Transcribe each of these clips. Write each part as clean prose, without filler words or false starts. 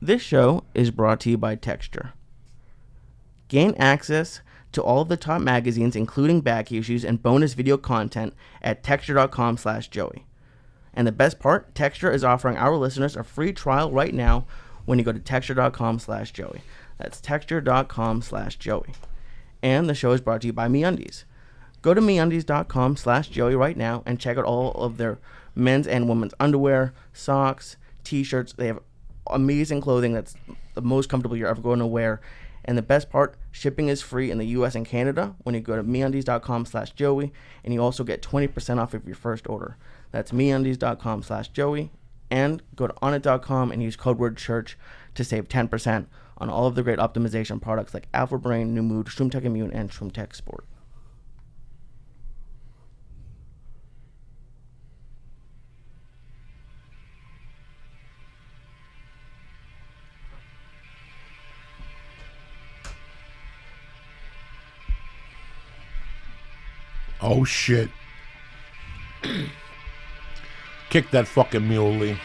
This show is brought to you by Texture. Gain access to all of the top magazines, including back issues and bonus video content at texture.com/Joey. And the best part, Texture is offering our listeners a free trial right now when you go to texture.com/Joey. That's texture.com/Joey. And the show is brought to you by MeUndies. Go to MeUndies.com/Joey right now and check out all of their men's and women's underwear, socks, t-shirts. They have amazing clothing that's the most comfortable you're ever going to wear. And the best part, shipping is free in the U.S. and Canada when you go to MeUndies.com/Joey, and you also get 20% off of your first order. That's MeUndies.com/Joey, and go to Onnit.com and use code word church to save 10% on all of the great optimization products like Alpha Brain, New Mood, ShroomTech Immune, and ShroomTech Sport. Oh, shit. Kick that fucking muley.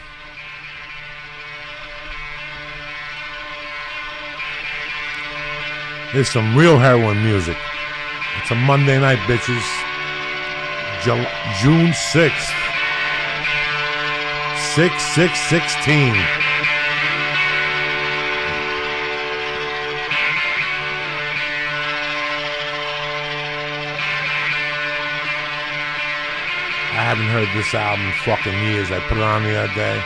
Here's some real heroin music. It's a Monday night, bitches. June 6th. 6/6/16. I haven't heard this album in fucking years. I put it on the other day.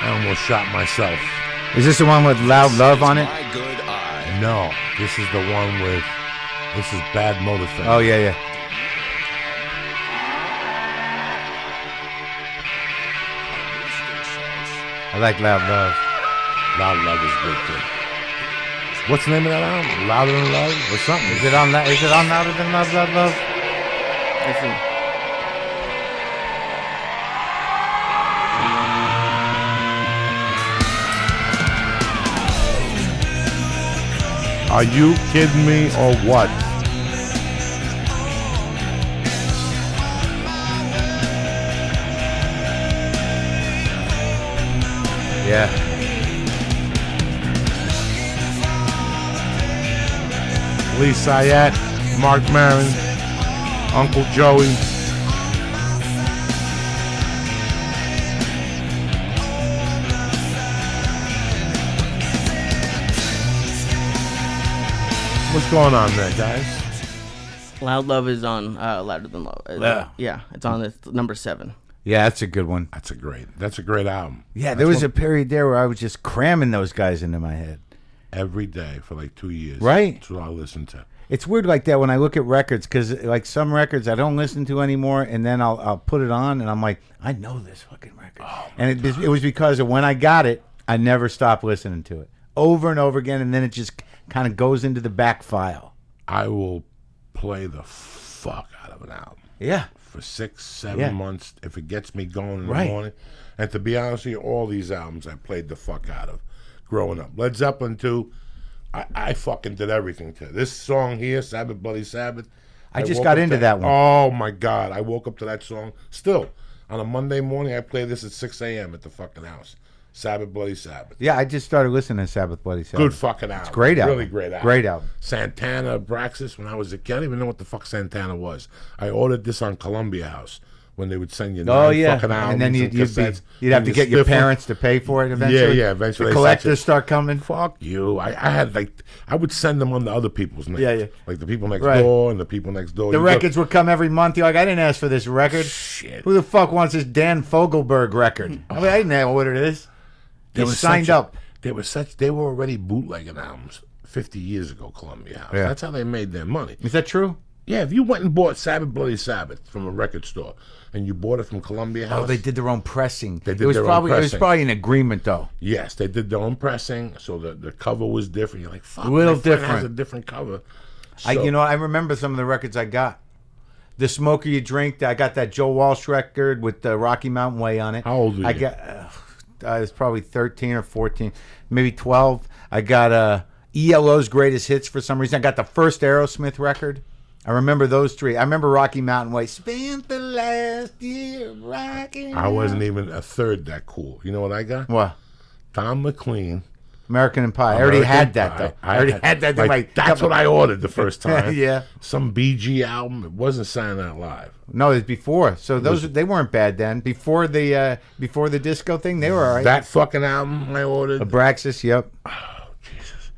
I almost shot myself. Is this the one with Loud Love on it? No, this is the one with, this is Bad Motorfest. Oh, yeah. I like Loud Love. Loud Love is good too. What's the name of that album? Louder Than Love or something? Is it on Louder Than Love, Loud Love? Listen. Are you kidding me or what? Yeah. Lee Syatt, Marc Maron, Uncle Joey. What's going on there, guys? Loud Love is on Louder Than Love. Yeah, it's on the number 7. Yeah, that's a good one. That's a great album. Yeah, there was a period there where I was just cramming those guys into my head. Every day for like 2 years. Right. That's what I listened to. It's weird like that when I look at records, because like some records I don't listen to anymore, and then I'll put it on, and I'm like, I know this fucking record. Oh, and it was because of when I got it, I never stopped listening to it. Over and over again, and then it just kind of goes into the back file. I will play the fuck out of an album. Yeah. For 6-7 months, if it gets me going in the morning. And to be honest with you, all these albums I played the fuck out of growing up. Led Zeppelin 2, I fucking did everything to. This song here, Sabbath Bloody Sabbath. I just got into that one. Oh my God, I woke up to that song. Still, on a Monday morning, I play this at 6 a.m. at the fucking house. Sabbath Bloody Sabbath. Yeah, I just started listening to Sabbath Bloody Sabbath. Good fucking album. It's a great album. Really great album. Great album. Santana, Braxis, when I was a kid, I didn't even know what the fuck Santana was. I ordered this on Columbia House when they would send you fucking albums. And then you'd have to get your parents to pay for it eventually. Yeah, eventually. The collectors start coming. Fuck you. I had I would send them on to other people's names. Yeah. Like the people next door and the people next door. The records would come every month. You're like, I didn't ask for this record. Shit. Who the fuck wants this Dan Fogelberg record? I mean, I didn't know what it is. They signed up. They were already bootlegging albums 50 years ago, Columbia House. Yeah. That's how they made their money. Is that true? Yeah, if you went and bought Sabbath Bloody Sabbath from a record store and you bought it from Columbia House. Oh, they did their own pressing. It was probably an agreement, though. Yes, they did their own pressing, so the cover was different. You're like, fuck, a little my friend different. has a different cover. So, I remember some of the records I got. The Smoker You Drink, I got that Joe Walsh record with the Rocky Mountain Way on it. How old were you? I was probably 13 or 14, maybe 12. I got ELO's Greatest Hits for some reason. I got the first Aerosmith record. I remember those three. I remember Rocky Mountain Way. Spent the last year rocking. I wasn't even a third that cool. You know what I got? What? Don McLean. American Pie. I already had that, though. I already had that. Like, that's what I ordered the first time. Yeah. Some BG album. It wasn't Saturday Night Live. No, it was before. So they weren't bad then. Before the disco thing, they were all right. That fucking album I ordered. Abraxas, yep. Oh, Jesus.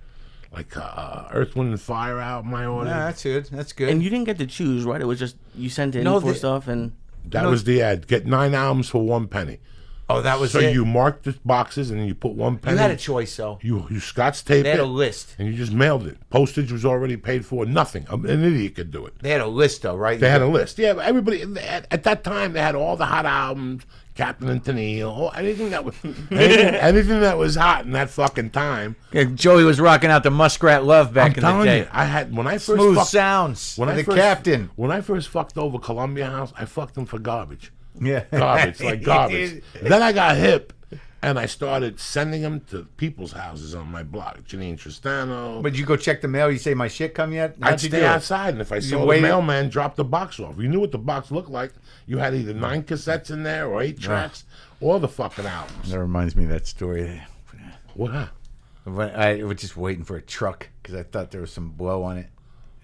Like Earth, Wind, and Fire album I ordered. Yeah, that's good. That's good. And you didn't get to choose, right? It was just you sent in for stuff and... That was the ad. Get 9 albums for 1 penny. Oh, that was so it? you marked the boxes and then you put 1 penny. You had a choice, though. You Scotch taped it. They had a list. And you just mailed it. Postage was already paid for. Nothing. An idiot could do it. They had a list, though, right? They had a list. Yeah, everybody, at that time, they had all the hot albums, Captain and Tennille, anything that was hot in that fucking time. Yeah, Joey was rocking out the Muskrat Love back in the day. You, I had, when I first Smooth fucked, sounds. When the Captain. When I first fucked over Columbia House, I fucked them for garbage. Yeah. Garbage, like garbage. Then I got hip, and I started sending them to people's houses on my block. Janine Tristano. But you go check the mail, you say, my shit come yet? I'd stay outside, and if I saw the mailman drop the box off, you knew what the box looked like. You had either 9 cassettes in there or 8 tracks or the fucking albums. That reminds me of that story. What? I was just waiting for a truck because I thought there was some blow on it.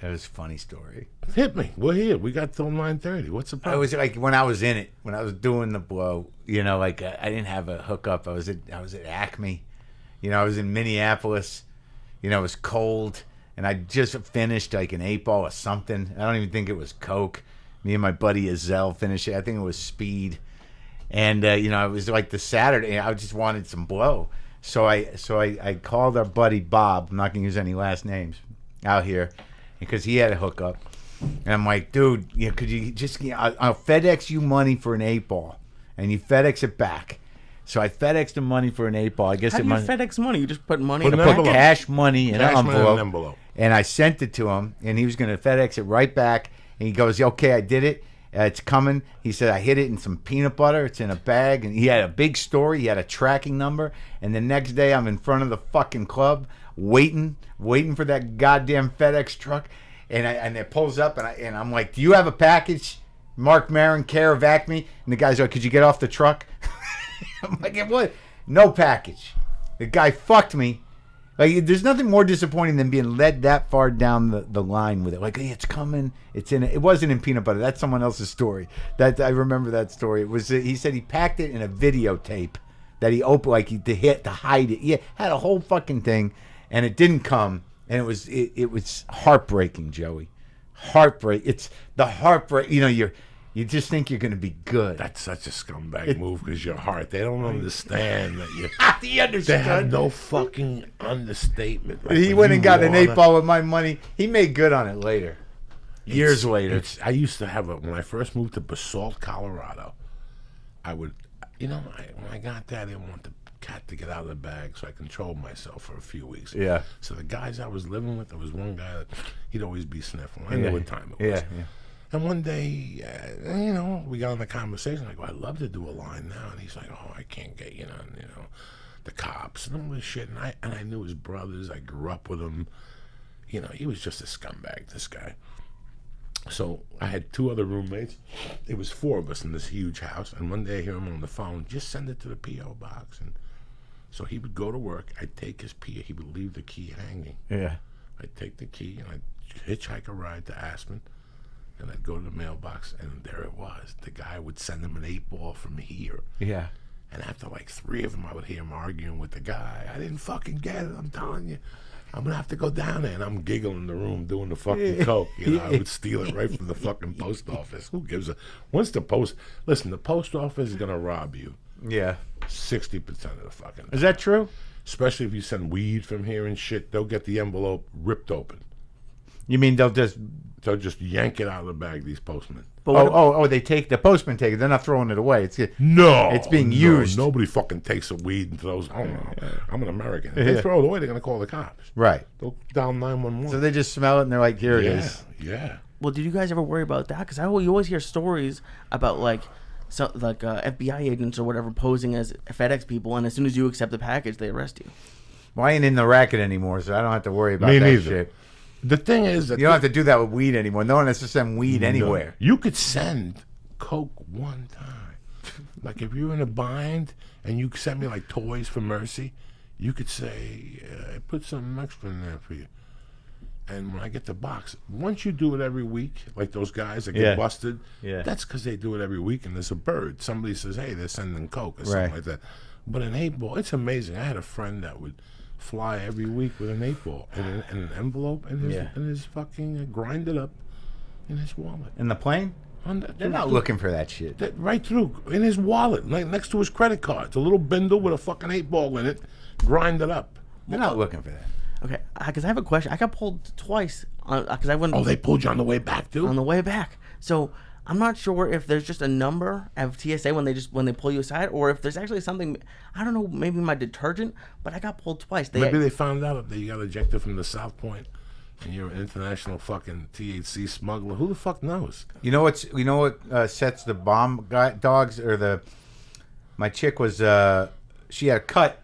It was a funny story. Hit me. We're here. We got till 9:30. What's the problem? I was like, when I was in it, when I was doing the blow, you know, like I didn't have a hookup. I was at Acme. You know, I was in Minneapolis. You know, it was cold. And I just finished like an 8-ball or something. I don't even think it was Coke. Me and my buddy Azell finished it. I think it was Speed. And, you know, it was like the Saturday. I just wanted some blow. So I called our buddy Bob. I'm not going to use any last names out here. Because he had a hookup. And I'm like, dude, you know, could you just, you know, I'll FedEx you money for an 8-ball. And you FedEx it back. So I FedExed him money for an 8-ball. I guess How do you FedEx money? You just put money in in an a envelope. Cash money in an envelope. envelope. And I sent it to him. And he was going to FedEx it right back. And he goes, okay, I did it. It's coming. He said, I hid it in some peanut butter. It's in a bag. And he had a big story. He had a tracking number. And the next day I'm in front of the fucking club waiting for that goddamn FedEx truck. And it pulls up, and I'm like, do you have a package? Marc Maron, care of Acme? And the guy's like, could you get off the truck? I'm like, what? No package. The guy fucked me. Like, there's nothing more disappointing than being led that far down the line with it. Like, hey, it's coming. It wasn't in peanut butter. That's someone else's story. That I remember that story. It was. He said he packed it in a videotape that he opened, like to hide it. He had a whole fucking thing, and it didn't come. And it was heartbreaking, Joey. Heartbreak. It's the heartbreak. You know, you just think you're going to be good. That's such a scumbag move because your heart. They don't understand that you. He understood. They have no fucking understatement. Like he went and got an 8-ball with my money. He made good on it later. Years later. I used to have when I first moved to Basalt, Colorado. I would, you know, when I got there, I didn't want the cat to get out of the bag, so I controlled myself for a few weeks. Yeah. So the guys I was living with, there was one guy that he'd always be sniffling. I knew what time it was. Yeah. And one day, you know, we got on the conversation. I go, I'd love to do a line now, and he's like, oh, I can't get you know, the cops and all this shit. And I knew his brothers. I grew up with him. You know, he was just a scumbag. This guy. So I had 2 other roommates. It was 4 of us in this huge house. And one day I hear him on the phone, just send it to the P.O. box. And so he would go to work. I'd take his P.O. He would leave the key hanging. Yeah. I'd take the key and I'd hitchhike a ride to Aspen. And I'd go to the mailbox, and there it was. The guy would send him an 8-ball from here. Yeah. And after like 3 of them, I would hear him arguing with the guy. I didn't fucking get it. I'm telling you. I'm going to have to go down there. And I'm giggling in the room doing the fucking coke. You know, I would steal it right from the fucking post office. Who gives a... Listen, the post office is going to rob you. Yeah. 60% of the fucking... Is that true? Especially if you send weed from here and shit. They'll get the envelope ripped open. You mean they'll just yank it out of the bag, these postmen. But they take the postmen take it. They're not throwing it away. It's being used. Nobody fucking takes a weed and throws. Oh no, I'm an American. If they throw it away, they're gonna call the cops. Right. They'll dial 911. So they just smell it and they're like, here it is. Yeah. Well, did you guys ever worry about that? Because you always hear stories about FBI agents or whatever posing as FedEx people, and as soon as you accept the package, they arrest you. Well, I ain't in the racket anymore, so I don't have to worry about Me that neither. shit. The thing is that you don't have to do that with weed anymore. No one has to send weed anywhere. You could send coke one time. Like if you're in a bind and you send me like toys for mercy, you could say, I put something extra in there for you. And when I get the box, once you do it every week, like those guys that get busted, that's because they do it every week and there's a bird. Somebody says, hey, they're sending Coke or something like that. But an 8-ball, it's amazing. I had a friend that would fly every week with an 8-ball in an envelope and his fucking grind it up in his wallet. In the plane? They're not looking for that shit. Right through, in his wallet, like next to his credit card. It's a little bindle with a fucking 8-ball in it, grind it up. They're not looking for that. Okay, because I have a question. I got pulled twice because I went. Oh, they pulled you on the way back too? On the way back. So I'm not sure if there's just a number of TSA when they pull you aside, or if there's actually something. I don't know. Maybe my detergent, but I got pulled twice. Maybe they found out that you got ejected from the South Point, and you're an international THC smuggler. Who the fuck knows? You know what sets the bomb dogs or the. My chick was she had a cut.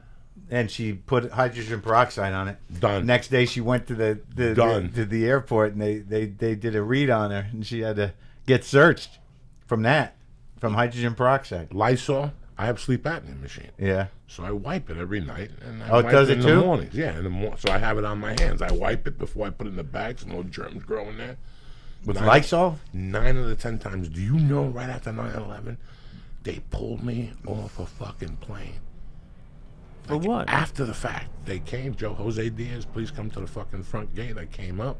And she put hydrogen peroxide on it. Done. Next day, she went to the airport, and they did a read on her, and she had to get searched from hydrogen peroxide. Lysol. I have sleep apnea machine. Yeah. So I wipe it every night, and it does it in too? The mornings. Yeah, in the morning. So I have it on my hands. I wipe it before I put it in the bag, so no germs grow in there. With Lysol? 9 out of 10 times. Do you know? Right after 9/11, they pulled me off a fucking plane. For what? After the fact, they came. Jose Diaz, please come to the fucking front gate. I came up.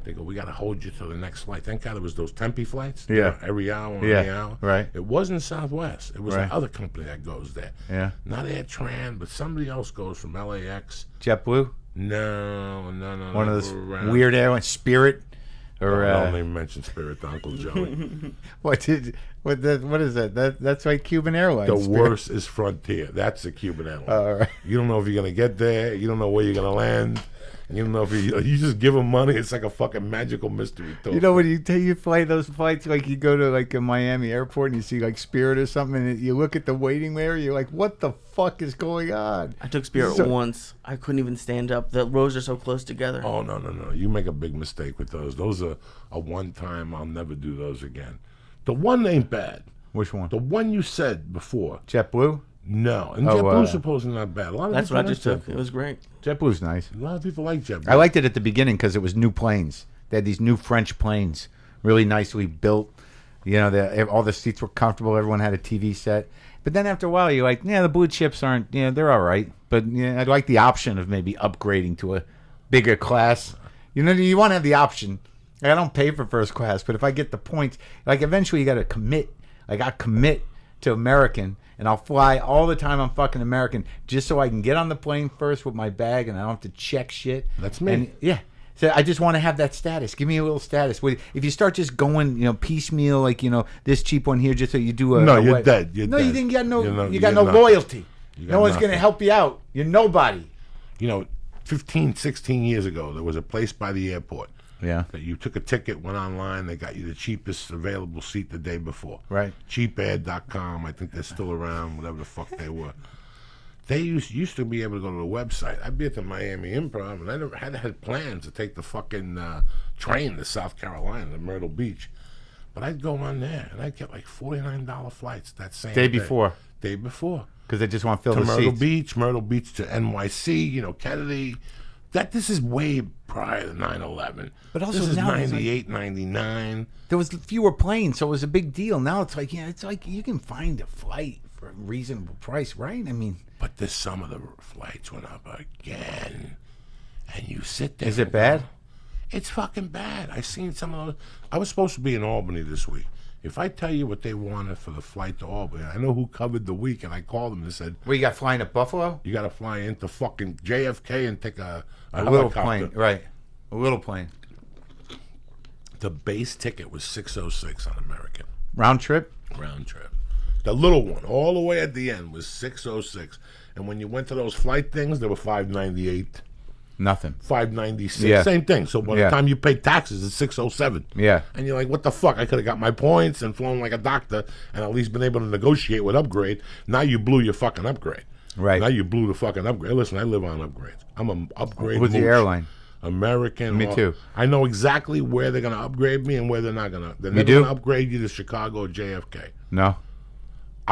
They go, we got to hold you to the next flight. Thank God it was those Tempe flights. Yeah. Every hour, every hour. Right. It wasn't Southwest. It was another company that goes there. Yeah. Not Air Tran, but somebody else goes from LAX. JetBlue? No. One of those weird airlines. Spirit? Or I don't even mention Spirit to Uncle Joey. What is that? That's like Cuban Airlines. The worst is Frontier. That's the Cuban Airlines. All right. You don't know if you're gonna get there. You don't know where you're gonna land. You don't know if you just give them money. It's like a fucking magical mystery tour. You know when you fly those flights, like you go to like a Miami airport and you see like Spirit or something, and you look at the waiting area, you're like, what the fuck is going on? I took Spirit once. I couldn't even stand up. The rows are so close together. Oh no! You make a big mistake with those. Those are a one time. I'll never do those again. The one ain't bad. Which one? The one you said before. JetBlue? No, and JetBlue's supposedly not bad. That's what I just took. It was great. JetBlue's nice. A lot of people like JetBlue. I liked it at the beginning because it was new planes. They had these new French planes, really nicely built. You know, all the seats were comfortable. Everyone had a TV set. But then after a while, you're like, yeah, the blue chips aren't. Yeah, they're all right. But yeah, I'd like the option of maybe upgrading to a bigger class. You know, you want to have the option. Like, I don't pay for first class, but if I get the points, like eventually you got to commit. Like I commit to American. And I'll fly all the time on fucking American just so I can get on the plane first with my bag and I don't have to check shit. That's me. And, yeah. So I just want to have that status. Give me a little status. If you start just going, piecemeal, like, this cheap one here just so you do a... No, you're dead. You're dead. You didn't get you got no loyalty. No one's going to help you out. You're nobody. 15, 16 years ago, there was a place by the airport. Yeah. That you took a ticket, went online, they got you the cheapest available seat the day before. Right. Cheapair.com, I think they're still around, whatever the fuck they were. They used to be able to go to the website. I'd be at the Miami Improv, and I never had plans to take the fucking train to South Carolina, to Myrtle Beach. But I'd go on there, and I'd get like $49 flights that same day. Day before. Because they just want to fill the seats. Myrtle Beach to NYC, Kennedy. This is way prior to 9/11. But also this is now 98, 99. There was fewer planes, so it was a big deal. Now it's like, you can find a flight for a reasonable price, right? I mean... But some of the flights went up again. And you sit there... Is it bad? It's fucking bad. I seen some of those... I was supposed to be in Albany this week. If I tell you what they wanted for the flight to Albany, I know who covered the week, and I called them and said... Well, you got flying to Buffalo? You got to fly into fucking JFK and take a little plane, right. A little plane. The base ticket was $606 on American. Round trip? Round trip. The little one, all the way at the end, was $606. And when you went to those flight things, they were $598. Nothing. $596. Yeah. Same thing. So by the time you pay taxes, it's $607. Yeah. And you're like, what the fuck? I could have got my points and flown like a doctor and at least been able to negotiate with upgrade. Now you blew your fucking upgrade. Right. Now you blew the fucking upgrade. Listen, I live on upgrades. I'm an upgrade. What's the airline? American. Me too. I know exactly where they're going to upgrade me and where they're not going to. They're never going to upgrade you to Chicago or JFK. No.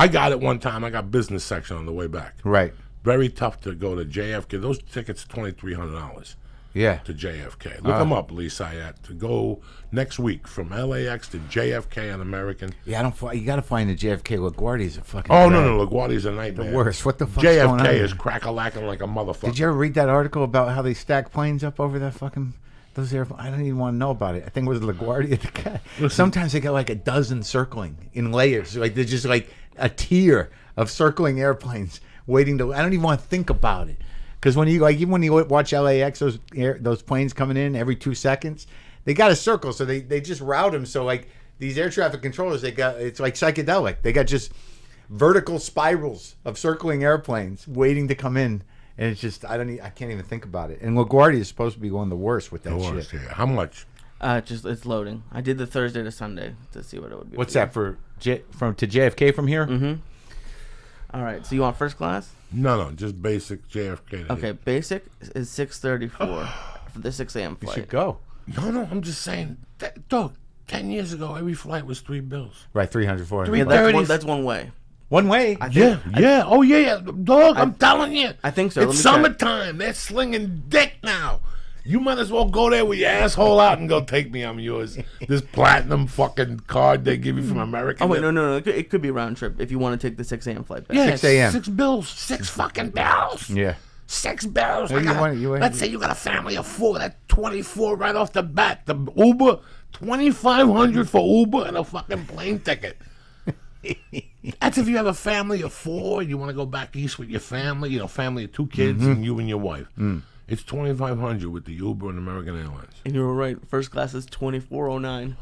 I got it one time. I got business section on the way back. Right. Very tough to go to JFK. Those tickets are $2,300. Yeah. To JFK. Look them up, Lee Syatt. To go next week from LAX to JFK on American. Yeah, you got to find the JFK LaGuardia's a fucking. Oh no, LaGuardia's a nightmare. The worst. What the fuck's going on? JFK is crack-a-lacking like a motherfucker. Did you ever read that article about how they stack planes up over that fucking those airplanes? I don't even want to know about it. I think it was LaGuardia. Sometimes they got like a dozen circling in layers. Like they're just like a tier of circling airplanes waiting to. I don't even want to think about it. Because when you even when you watch LAX, those planes coming in every 2 seconds, they got a circle, so they just route them. So like these air traffic controllers, it's like psychedelic. They got just vertical spirals of circling airplanes waiting to come in, and it's just I can't even think about it. And LaGuardia is supposed to be one of the worst with that shit. Yeah. How much? It's loading. I did the Thursday to Sunday to see what it would be. What's that for? To JFK from here? Mm-hmm. All right. So you want first class? No, just basic JFK. Okay, basic is 6:34 for the 6 a.m. flight. You should go. No, I'm just saying. Dog, 10 years ago, every flight was $3. Right, 300, 400. Yeah, that's one way. One way? Yeah. Oh, yeah. Dog, I'm telling you. I think so. It's summertime. They're slinging dick now. You might as well go there with your asshole out and go, take me, I'm yours. This platinum fucking card they give you from American. Oh, wait, no. It could be round trip if you want to take the 6 a.m. flight back. Yeah, 6 a.m. $6. 6 fucking bills. Yeah. $6. Let's say you got a family of 4. That's 24 right off the bat. The Uber, $2,500 for Uber and a fucking plane ticket. That's if you have a family of 4 and you want to go back east with your family, family of 2 kids and you and your wife. It's $2,500 with the Uber and American Airlines. And you were right. First class is $2,409.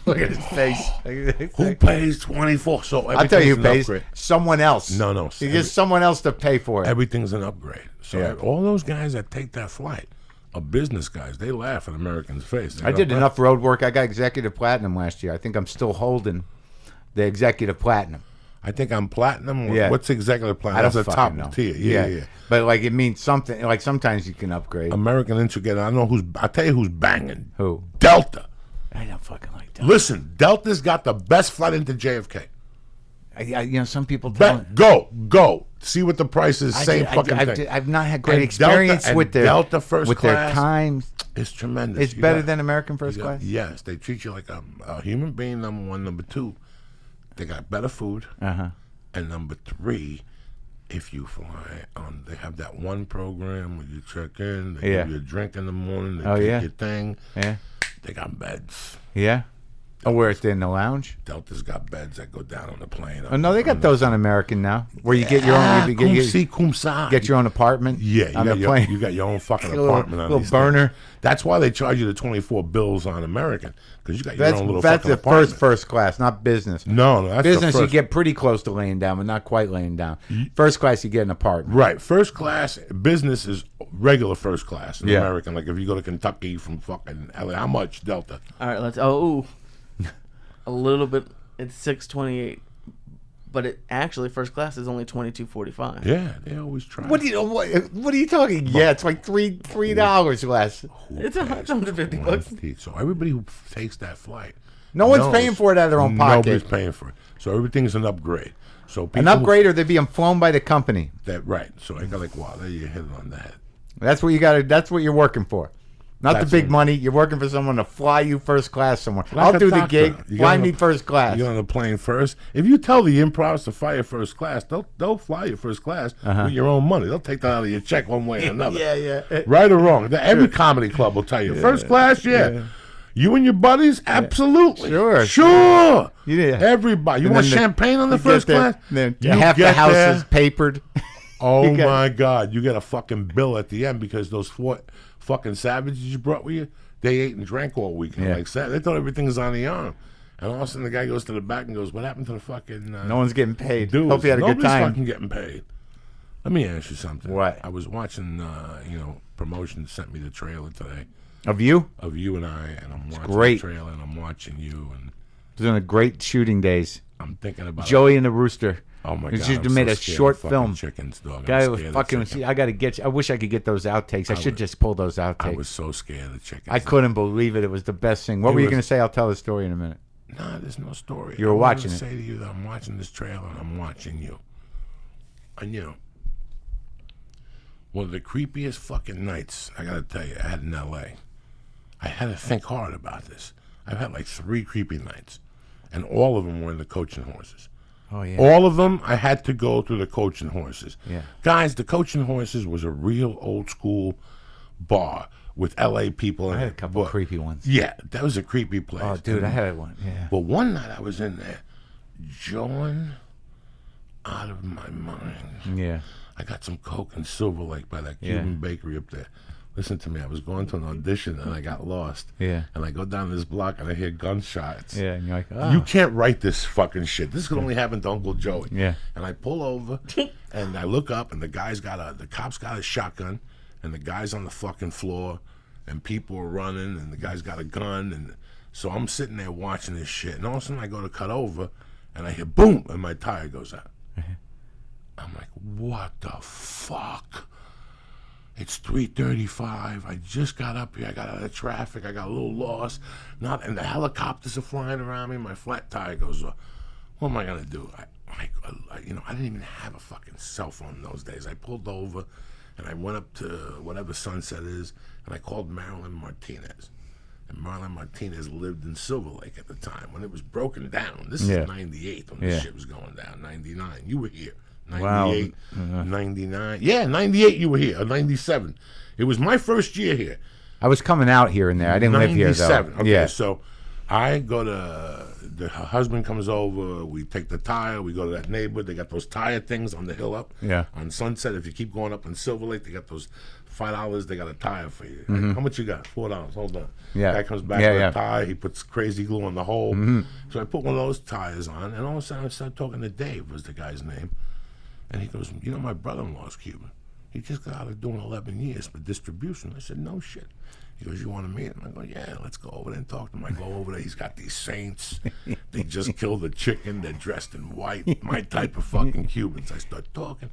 Look at his face. Who pays $24? So I'll tell you who pays. Upgrade. Someone else. No. You get someone else to pay for it. Everything's an upgrade. So all those guys that take that flight are business guys. They laugh at Americans' face. I did enough road work. I got executive platinum last year. I think I'm still holding the executive platinum. I think I'm platinum. Yeah. What's executive platinum? I don't That's the top know. tier. Yeah. But like it means something. Like sometimes you can upgrade. American Integrated. I'll tell you who's banging. Who? Delta. I don't fucking like Delta. Listen, Delta's got the best flight into JFK. Some people tell Go. See what the price is. Same fucking thing. I've not had great experience with their Delta first with class. Their times. It's tremendous. It's better than American first class. Yes, they treat you like a human being. Number 1, number 2, they got better food. And number 3, if you fly on, they have that one program where you check in. They give you a drink in the morning. They take your thing. Yeah. They got beds. Yeah. Oh, where it's in the lounge? Delta's got beds that go down on the plane. Oh no, they got those on American now, where you get your own. Get your own apartment. Yeah, on the plane. You got your own fucking apartment on little these burner. Things. That's why they charge you the $24 on American, because you got your own little fucking apartment. That's first class, not business. No, that's business. You get pretty close to laying down, but not quite laying down. First class, you get an apartment. Right. First class business is regular first class in American. Like if you go to Kentucky from fucking LA, how much Delta? All right, let's. A little bit. It's $628, but it actually first class is only $22.45. Yeah, they always try. What are you talking? Yeah, it's like $3 less. It's $150. So everybody who takes that flight, no one's paying for it out of their own pocket. Nobody's paying for it. So everything's an upgrade. So an upgrade, or they're being flown by the company. Right. So I got like, wow, there you hit it on the head. That's what you got to. That's what you're working for. Not the big money. You're working for someone to fly you first class somewhere. I'll do the gig. Fly me first class. You get on the plane first. If you tell the improvs to fly you first class, they'll fly you first class with your own money. They'll take that out of your check one way or another. Yeah. Right or wrong. Every comedy club will tell you. First class, You and your buddies? Absolutely. Sure. Yeah. Everybody. You want champagne on the first class? Half the house is papered. Oh, my God. You get a fucking bill at the end because those fucking savages you brought with you, they ate and drank all weekend. Like that. They thought everything's on the arm. And all of a sudden the guy goes to the back and goes, what happened to the fucking... no one's getting paid. Dude, hope you had a good time. Nobody's fucking getting paid. Let me ask you something. What? I was watching, Promotion sent me the trailer today. Of you? Of you and I, and I'm watching the trailer, and I'm watching you. And it was on a great shooting days. I'm thinking about Joey and the Rooster. Oh my God! You made a short film. Chickens, dog. Guy was fucking. I gotta get. I wish I could get those outtakes. I should just pull those outtakes. I was so scared of the chickens. I couldn't believe it. It was the best thing. What were you gonna say? I'll tell the story in a minute. Nah, there's no story. You were watching I it. say to you that I'm watching this trailer and I'm watching you. And you know, one of the creepiest fucking nights, I gotta tell you, I had in L.A. I had to think hard about this. I've had like 3 creepy nights. And all of them were in the Coach and Horses. Oh, yeah. All of them, I had to go through the Coach and Horses. Yeah. Guys, the Coach and Horses was a real old school bar with L.A. people in it. I had a couple of creepy ones. Yeah, that was a creepy place. Oh, dude, I had one. Yeah. But one night I was in there, jawing out of my mind. Yeah. I got some Coke in Silver Lake by that Cuban bakery up there. Listen to me, I was going to an audition and I got lost. Yeah. And I go down this block and I hear gunshots. Yeah, and you're like, oh. You can't write this fucking shit. This could only happen to Uncle Joey. Yeah. And I pull over and I look up and the cop's got a shotgun and the guy's on the fucking floor and people are running and the guy's got a gun. And so I'm sitting there watching this shit. And all of a sudden I go to cut over and I hear boom and my tire goes out. I'm like, what the fuck? It's 3:35. I just got up here. I got out of traffic. I got a little lost. And the helicopters are flying around me. My flat tire goes off. What am I gonna do? I didn't even have a fucking cell phone in those days. I pulled over, and I went up to whatever Sunset is, and I called Marilyn Martinez. And Marilyn Martinez lived in Silver Lake at the time when it was broken down. This is 98 when this shit was going down. 99. You were here. 98, 99. Yeah, 98 you were here, or 97. It was my first year here. I was coming out here and there. I didn't live here, though. 97. Okay, yeah. So I go to, her husband comes over, we take the tire, we go to that neighborhood. They got those tire things on the hill up. Yeah. On Sunset, if you keep going up in Silver Lake, they got those $5, they got a tire for you. How much you got? $4. Hold on. Yeah. Guy comes back with a tire, he puts crazy glue on the hole. So I put one of those tires on, and all of a sudden I started talking to Dave, was the guy's name. And he goes, you know, my brother-in-law's Cuban. He just got out of doing 11 years for distribution. I said, no shit. He goes, you want to meet him? I go, yeah, let's go over there and talk to him. I go over there. He's got these saints. They just killed a chicken. They're dressed in white. My type of fucking Cubans. I start talking.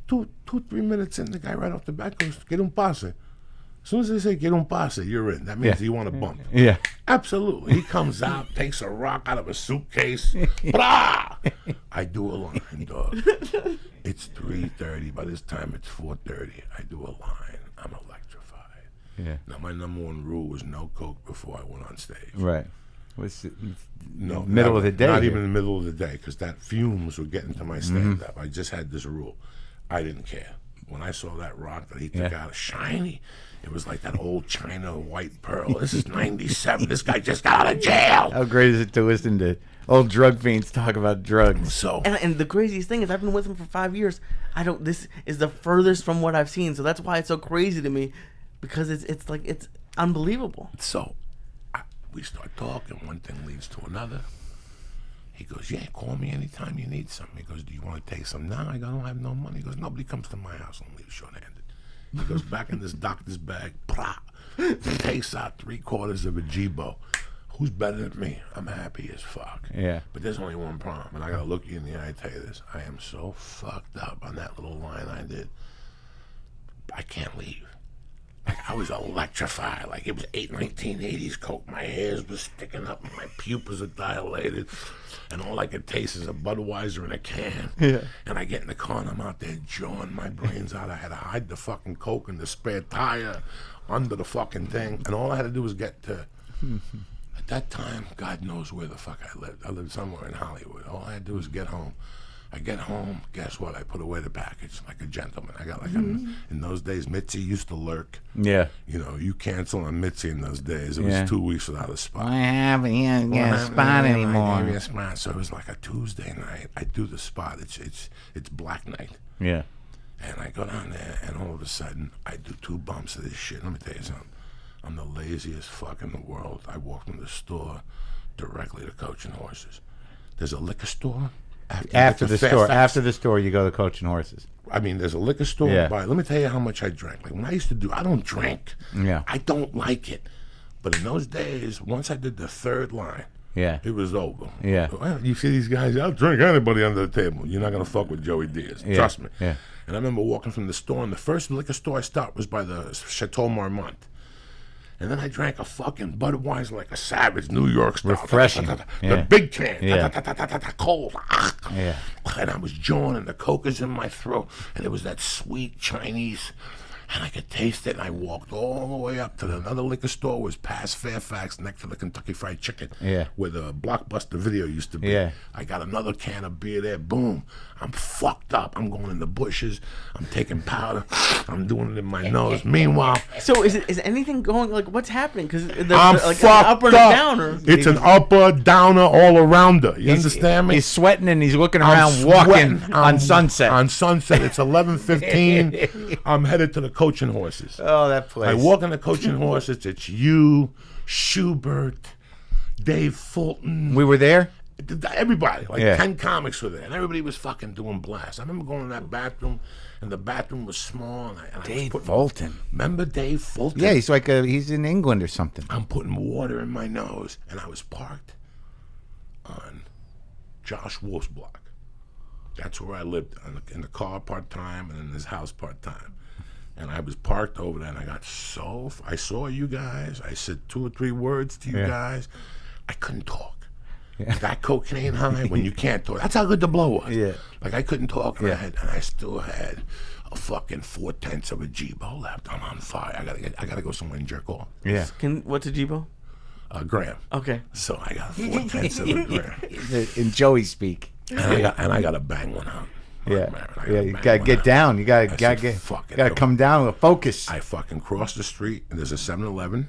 3 minutes in, the guy right off the bat goes, get un pase. As soon as they say get un pase, you're in. That means you want to bump. Yeah. Absolutely. He comes out, takes a rock out of a suitcase. Blah! I do a line, dog. It's 3:30. By this time, it's 4:30. I do a line. I'm electrified. Yeah. Now, my number one rule was no coke before I went on stage. Right. No, middle of the day. Not even in the middle of the day, because that fumes were getting to my stand-up. I just had this rule. I didn't care. When I saw that rock that he took out of shiny, it was like that old China white pearl. This is 97. This guy just got out of jail. How great is it to listen to old drug fiends talk about drugs? So, and the craziest thing is I've been with him for 5 years. This is the furthest from what I've seen. So that's why it's so crazy to me, because it's like, it's unbelievable. So we start talking. One thing leads to another. He goes, yeah, call me anytime you need something. He goes, do you want to take some now? I go, I don't have no money. He goes, nobody comes to my house and leaves short-handed. He goes back in this doctor's bag. He takes out 3/4 of a G-Bo. Who's better than me? I'm happy as fuck. Yeah. But there's only one problem, and I got to look you in the eye and tell you this. I am so fucked up on that little line I did. I can't leave. Like, I was electrified. Like, it was 1980s Coke. My hairs were sticking up, and my pupils are dilated, and all I could taste is a Budweiser in a can. Yeah. And I get in the car, and I'm out there jawing my brains out. I had to hide the fucking Coke in the spare tire under the fucking thing, and all I had to do was get to... At that time, God knows where the fuck I lived. I lived somewhere in Hollywood. All I had to do was get home. I get home, guess what? I put away the package like a gentleman. I got like in those days, Mitzi used to lurk. Yeah. You know, you cancel on Mitzi in those days. It was 2 weeks without a spot. I haven't got a spot anymore. A spot. So it was like a Tuesday night. I do the spot. It's black night. Yeah. And I go down there, and all of a sudden, I do 2 bumps of this shit. Let me tell you something. I'm the laziest fuck in the world. I walk from the store directly to Coach and Horses. There's a liquor store. After the store, you go to Coach and Horses. I mean, there's a liquor store. Yeah. Let me tell you how much I drank. Like, when I used to I don't drink. Yeah. I don't like it. But in those days, once I did the 3rd line, it was over. Yeah. Well, you see these guys, I'll drink anybody under the table. You're not going to fuck with Joey Diaz. Yeah. Trust me. Yeah. And I remember walking from the store, and the first liquor store I stopped was by the Chateau Marmont. And then I drank a fucking Budweiser like a savage, New York style. Refreshing. The big can. Yeah. Cold. Yeah. And I was jawing, and the Coke is in my throat, and it was that sweet Chinese, and I could taste it. And I walked all the way up to another liquor store, was past Fairfax, next to the Kentucky Fried Chicken, where the Blockbuster Video used to be. Yeah. I got another can of beer there. Boom. I'm fucked up. I'm going in the bushes. I'm taking powder. I'm doing it in my nose. Meanwhile, So is anything going, like, what's happening? Because I'm like fucked an up or a up. downer. It's an upper, downer, all arounder. You understand me? He's sweating and he's looking I'm around, walking sweating. on Sunset. On Sunset. It's 11:15. I'm headed to the Coaching Horses. Oh, that place. I walk in the Coaching Horses. It's you, Schubert, Dave Fulton. We were there? Everybody, like Yeah. 10 comics were there, and everybody was fucking doing blasts. I remember going in that bathroom, and the bathroom was small. And I Dave was Fulton. Remember Dave Fulton? Yeah, he's in England or something. I'm putting water in my nose, and I was parked on Josh Wolf's block. That's where I lived, in the car part-time and in his house part-time. And I was parked over there, and I got I saw you guys. I said 2 or 3 words to you guys. I couldn't talk. That cocaine high when you can't talk. That's how good the blow was. Yeah. Like I couldn't talk, and I still had a fucking 4/10 of a G-Bo left. I'm on fire. I gotta go somewhere and jerk off. Yeah. What's a G-Bo? A gram. Okay. So I got 4/10 of a gram. In Joey speak. And I gotta bang one out. Yeah, Man, you gotta get down. You gotta fuck it. come down with focus. I fucking crossed the street, and there's a 7-Eleven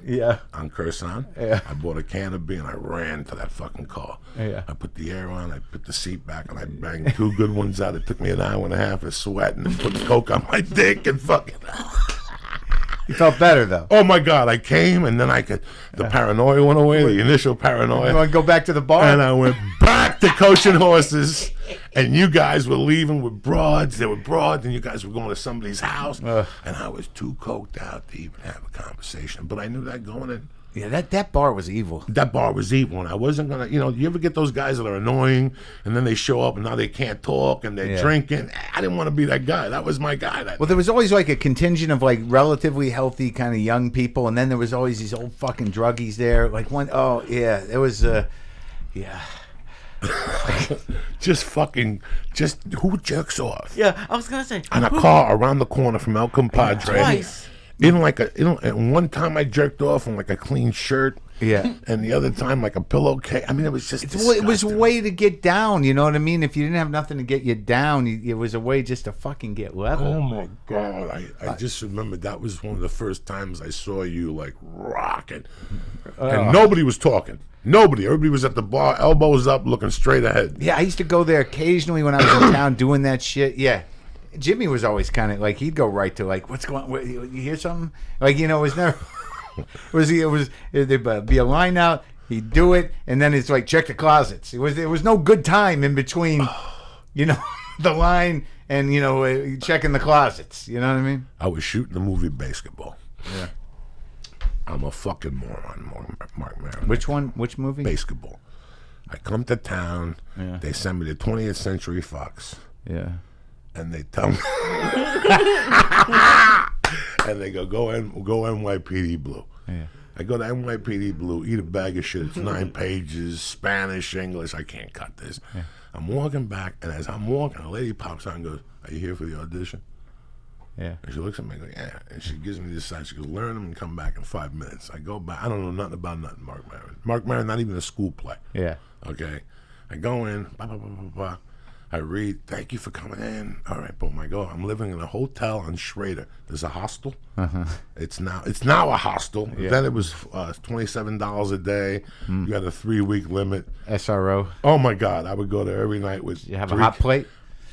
on Curson. Yeah. I bought a can of beer, and I ran to that fucking car. Yeah. I put the air on, I put the seat back, and I banged 2 good ones out. It took me an hour and a half of sweating and put the Coke on my dick and fucking... You felt better, though. Oh, my God. I came, and then the paranoia went away, the initial paranoia. You want to go back to the bar? And I went back to Coaching Horses, and you guys were leaving with broads. There were broads, and you guys were going to somebody's house. And I was too coked out to even have a conversation. But I knew that going in. Yeah, that bar was evil. That bar was evil, and I wasn't going to, you ever get those guys that are annoying, and then they show up, and now they can't talk, and they're drinking? I didn't want to be that guy. That was my guy. Well, there was always like a contingent of like relatively healthy kind of young people, and then there was always these old fucking druggies there. Like it was, just who jerks off? Yeah, I was gonna say. On a car around the corner from El Compadre. Twice. And one time I jerked off on like a clean shirt. Yeah. And the other time like a pillowcase. I mean, it was just it was a way to get down. You know what I mean? If you didn't have nothing to get you down, it was a way just to fucking get level. Oh my God! I just remember that was one of the first times I saw you like rocking, and nobody was talking. Nobody. Everybody was at the bar, elbows up, looking straight ahead. Yeah, I used to go there occasionally when I was in town doing that shit. Yeah. Jimmy was always kind of like, he'd go right to like, what's going on? You hear something? Like, it was never, there'd be a line out, he'd do it, and then it's like, check the closets. There was no good time in between, the line and, checking the closets. You know what I mean? I was shooting the movie Basketball. Yeah. I'm a fucking moron, Marc Maron. Which one? Which movie? Basketball. I come to town, they send me to 20th Century Fox. Yeah. And they tell me, and they go NYPD Blue. Yeah. I go to NYPD Blue, eat a bag of shit. It's 9 pages, Spanish, English. I can't cut this. Yeah. I'm walking back, and as I'm walking, a lady pops out and goes, "Are you here for the audition?" Yeah. And she looks at me and goes, "Yeah." And she gives me this sign. She goes, "Learn them and come back in 5 minutes." I go back. I don't know nothing about nothing, Marc Maron. Marc Maron, not even a school play. Yeah. Okay. I go in, blah, blah, blah, blah, blah. I read, "Thank you for coming in." All right, boom, I go. I'm living in a hotel on Schrader. There's a hostel. Uh-huh. It's now a hostel. Yeah. Then it was $27 a day. You had a 3-week limit. SRO. Oh my God, I would go there every night with. You have a hot plate?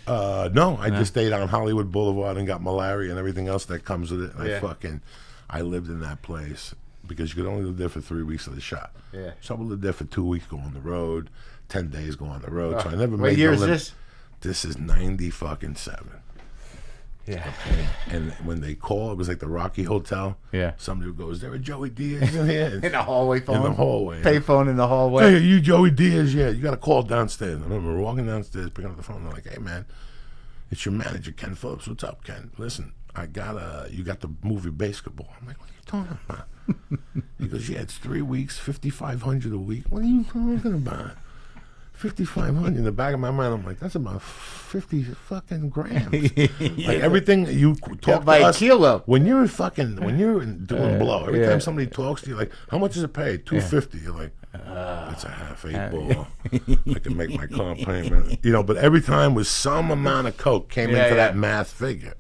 No, I just stayed on Hollywood Boulevard and got malaria and everything else that comes with it. And I lived in that place because you could only live there for 3 weeks of the shot. Yeah. So I would live there for 2 weeks, go on the road, 10 days, go on the road. So I never made. What year is this? This is 90-7. Yeah. Okay. And when they call, it was like the Rocky Hotel. Yeah. Somebody would go, "Is there a Joey Diaz in here?" In the hallway phone? In the hallway. Payphone in the hallway. "Hey, are you Joey Diaz?" "Yeah." "You got to call downstairs." I remember walking downstairs, picking up the phone. They're like, "Hey, man, it's your manager, Ken Phillips. What's up, Ken? Listen, you got the movie Basketball. I'm like, what are you talking about? He goes, yeah, it's 3 weeks, 5,500 a week. What are you talking about? 5,500 in the back of my mind. I'm like, that's about 50 fucking grams. Like everything you talk by to a us, kilo. when you're doing blow, every time somebody talks to you, like, how much does it pay? $250. You're like, that's a half 8 ball. I can make my car payment. You know, but every time was some amount of coke came into that math figure.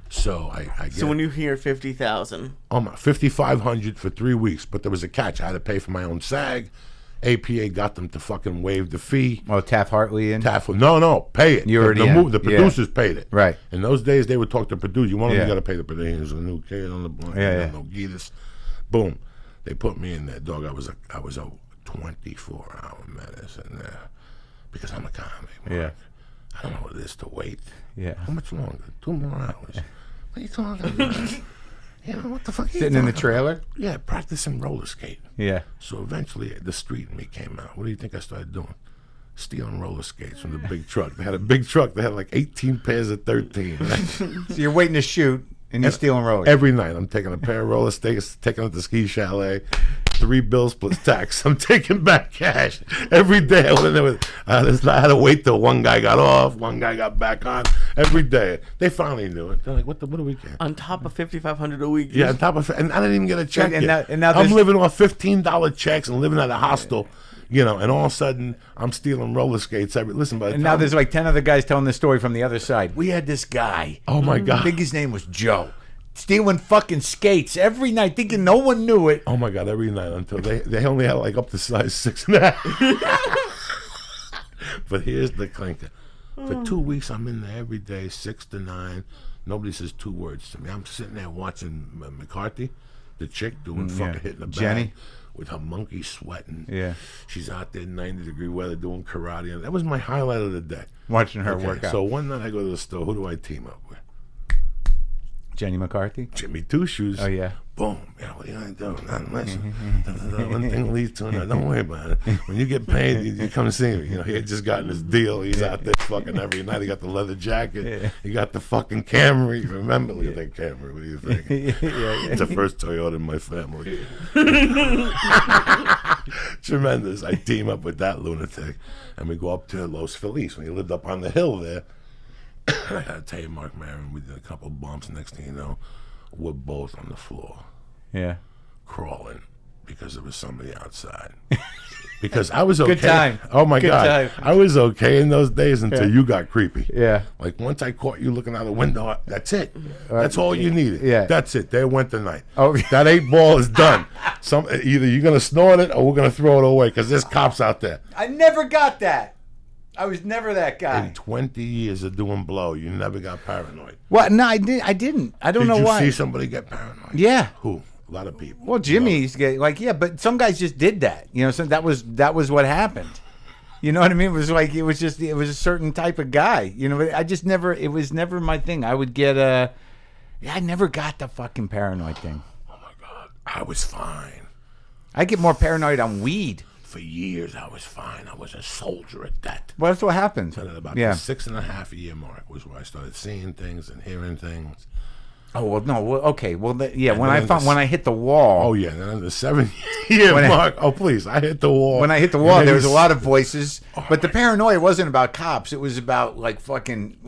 So I get. So when you hear 50,000, 5,500 for 3 weeks, but there was a catch. I had to pay for my own SAG. APA got them to fucking waive the fee. Oh, Taft Hartley in? No, pay it. You already the producers paid it. Right. In those days, they would talk to producers. You want them, you got to pay the producer. There's a new kid on the block. No Gitas. Boom. They put me in there, dog. I was a 24-hour medicine there because I'm a comic. Mark. I don't know what it is to wait. Yeah. How much longer? 2 more hours. What are you talking about? You know, what the fuck? Sitting in the trailer? Yeah, practicing roller skate. Yeah. So eventually, the street in me came out. What do you think I started doing? Stealing roller skates from the big truck. They had a big truck. They had like 18 pairs of 13. So you're waiting to shoot, and you're stealing rollers. Every night, I'm taking a pair of roller skates, taking it to the ski chalet. 3 bills plus tax. I'm taking back cash every day. I had to wait till one guy got off, one guy got back on. Every day, they finally knew it. They're like, "What do we get?" On top of 5,500 a week. Yeah, on top of, and I didn't even get a check. And yet. now I'm living off $15 checks and living at a hostel. You know, and all of a sudden, I'm stealing roller skates. Now there's like 10 other guys telling the story from the other side. We had this guy. Oh my God! I think his name was Joe. Stealing fucking skates every night, thinking no one knew it. Oh my God! Every night until they only had like up to size 6.5. But here's the clinker. For 2 weeks, I'm in there every day, 6 to 9. Nobody says 2 words to me. I'm sitting there watching McCarthy, the chick doing fucking hitting the bag. Jenny. With her monkey sweating. Yeah. She's out there in 90-degree weather doing karate. And that was my highlight of the day. Watching her work out. So one night I go to the store. Who do I team up with? Jenny McCarthy? Jimmy Two Shoes. Oh, yeah. Boom. Yeah, what are you going to do? Nothing. Listen. One thing leads to another. Don't worry about it. When you get paid, you come and see me. You know, he had just gotten his deal. He's out there fucking every night. He got the leather jacket. Yeah. He got the fucking Camry. Remember, look at that Camry. What do you think? It's the first Toyota in my family. Tremendous. I team up with that lunatic. And we go up to Los Feliz when he lived up on the hill there. I gotta tell you, Marc Maron, we did a couple of bumps. Next thing you know, we're both on the floor. Yeah. Crawling because there was somebody outside. Because I was okay. Good time. Oh my Good God. time. I was okay in those days until you got creepy. Yeah. Like once I caught you looking out the window, that's it. That's all you needed. Yeah. That's it. There went the night. Oh. That 8 ball is done. Either you're gonna snort it or we're gonna throw it away because there's cops out there. I never got that. I was never that guy. In 20 years of doing blow, you never got paranoid. What? No, I didn't. I don't know why. Did you see somebody get paranoid? Yeah. Who? A lot of people. Well, Jimmy's but some guys just did that. You know, so that was what happened. You know what I mean? It was a certain type of guy. You know, I just never. It was never my thing. I would get I never got the fucking paranoid thing. Oh my God, I was fine. I get more paranoid on weed. For years, I was fine. I was a soldier at that. Well, that's what happened. So at about the 6.5 year mark was where I started seeing things and hearing things. Oh well, no, well, okay, well, when I hit the wall. Oh yeah, and then the 7 year mark. Oh please, I hit the wall. When I hit the wall, there was a lot of voices, but the paranoia wasn't about cops. It was about aliens.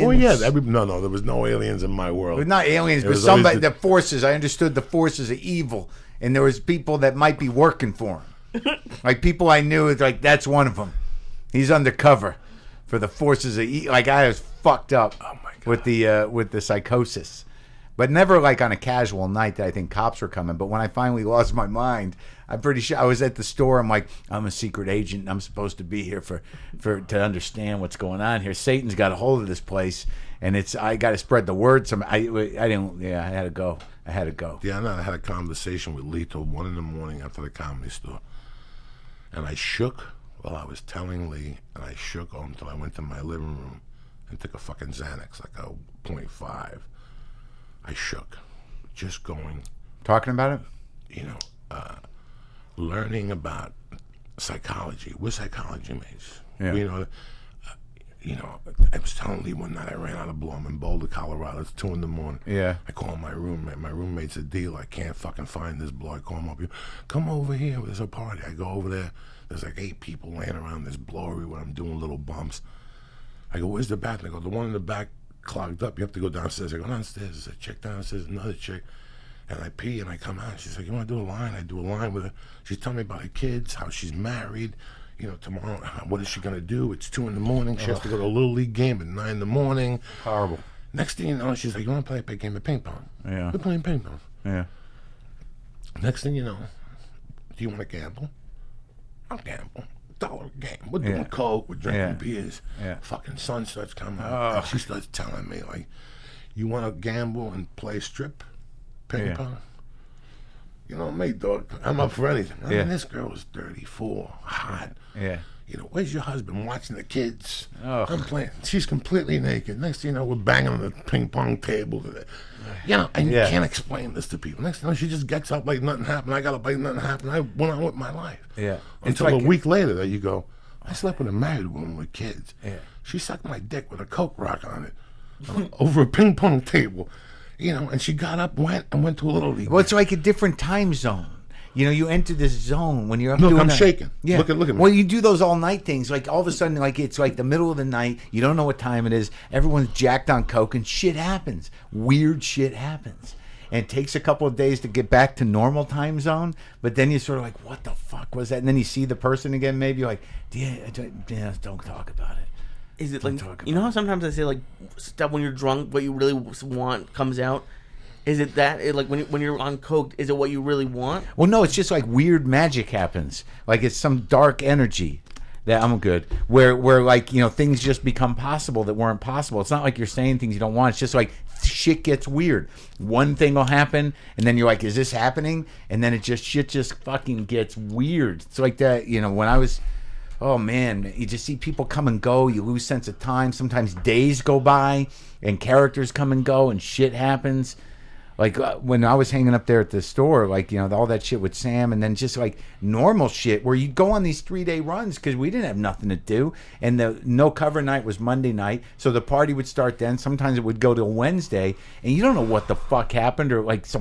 Well, yeah, no, there was no aliens in my world. It was not aliens, but somebody, the forces. I understood the forces of evil, and there was people that might be working for him, like people I knew. It's like that's one of them. He's undercover for the forces of evil. Like I was fucked up. Oh my God. With the psychosis, but never like on a casual night that I think cops were coming. But when I finally lost my mind, I'm pretty sure I was at the store. I'm like, I'm a secret agent. I'm supposed to be here to understand what's going on here. Satan's got a hold of this place, and I got to spread the word. I didn't. Yeah, I had to go. Yeah, I had a conversation with Lee till 1 a.m. after the Comedy Store, and I shook while I was telling Lee, and I shook until I went to my living room and took a fucking Xanax, like a 0.5. I shook, just going. Talking about it? You know, learning about psychology. We're psychology mates. Yeah. You know, you know, I was telling Lee one night I ran out of blow. I'm in Boulder, Colorado. It's 2 a.m. Yeah. I call my roommate. My roommate's a dealer. I can't fucking find this blow. I call him up. Come over here. There's a party. I go over there. There's like 8 people laying around this blow everywhere. I'm doing little bumps. I go, where's the bathroom? I go, the one in the back clogged up. You have to go downstairs. I go downstairs. There's a chick downstairs, another chick. And I pee and I come out. She's like, you want to do a line? I do a line with her. She's telling me about her kids, how she's married. You know, tomorrow, what is she going to do? It's 2 a.m. She has to go to a Little League game at 9 a.m. Horrible. Next thing you know, she's like, you want to play a game of ping pong? Yeah. We're playing ping pong. Yeah. Next thing you know, do you want to gamble? I'll gamble. $1 a game. We're doing coke. We're drinking beers. Yeah. Fucking sun starts coming out. And she starts telling me, like, you want to gamble and play strip ping pong? You know me, dog. I'm up for anything. I mean, this girl was 34, hot. Yeah. You know, where's your husband watching the kids? Oh. I'm playing. She's completely naked. Next thing you know, we're banging on the ping pong table. You know, and you can't explain this to people. Next thing you know, she just gets up like nothing happened. I got up like nothing happened. I went on with my life. Yeah. Until like a week later that you go, I slept with a married woman with kids. Yeah. She sucked my dick with a Coke rock on it over a ping pong table. You know, and she got up, went to a Little League. Well, it's like a different time zone. You know, you enter this zone when you're up Look, doing I'm that. shaking. Yeah. Look at me. Well, you do those all night things. Like all of a sudden, like it's like the middle of the night. You don't know what time it is. Everyone's jacked on coke, and shit happens. Weird shit happens, and it takes a couple of days to get back to normal time zone. But then you're sort of like, what the fuck was that? And then you see the person again. Maybe you're like, yeah, don't talk about it. Is it like, you know how sometimes I say like stuff when you're drunk, what you really want comes out? Is it that, like, when you're on coke, is it what you really want? Well, no, it's just like weird magic happens. Like it's some dark energy that I'm good. Where like, you know, things just become possible that weren't possible. It's not like you're saying things you don't want. It's just like shit gets weird. One thing will happen, and then you're like, is this happening? And then shit just fucking gets weird. It's like that, you know, when I was... Oh, man, you just see people come and go. You lose sense of time. Sometimes days go by, and characters come and go, and shit happens. Like when I was hanging up there at the store, like, you know, all that shit with Sam, and then just like normal shit where you'd go on these 3-day runs because we didn't have nothing to do. And the no cover night was Monday night. So the party would start then. Sometimes it would go till Wednesday. And you don't know what the fuck happened. Or like so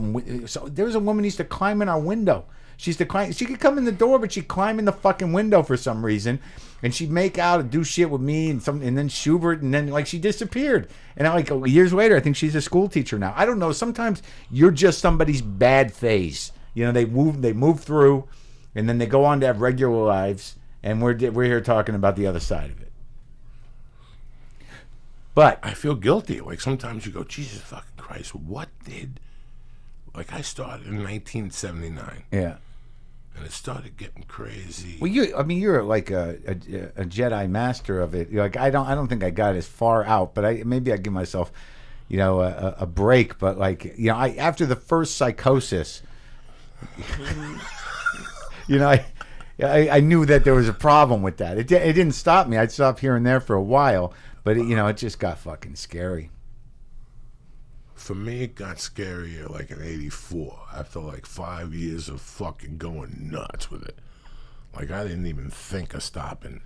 there was a woman who used to climb in our window. She used to climb. She could come in the door, but she'd climb in the fucking window for some reason. And she'd make out and do shit with me and then Schubert, and then like she disappeared. And like years later, I think she's a school teacher now. I don't know. Sometimes you're just somebody's bad phase. You know, they move through, and then they go on to have regular lives. And we're here talking about the other side of it. But I feel guilty. Like sometimes you go, Jesus fucking Christ, what did? Like I started in 1979. Yeah. And it started getting crazy. Well, you're like a Jedi master of it. You're like I don't think I got as far out, but maybe I give myself, you know, a break. But like, you know, after the first psychosis, you know, I knew that there was a problem with that. It didn't stop me. I'd stop here and there for a while, but you know, it just got fucking scary. For me, it got scarier like in '84 after like 5 years of fucking going nuts with it. Like I didn't even think of stopping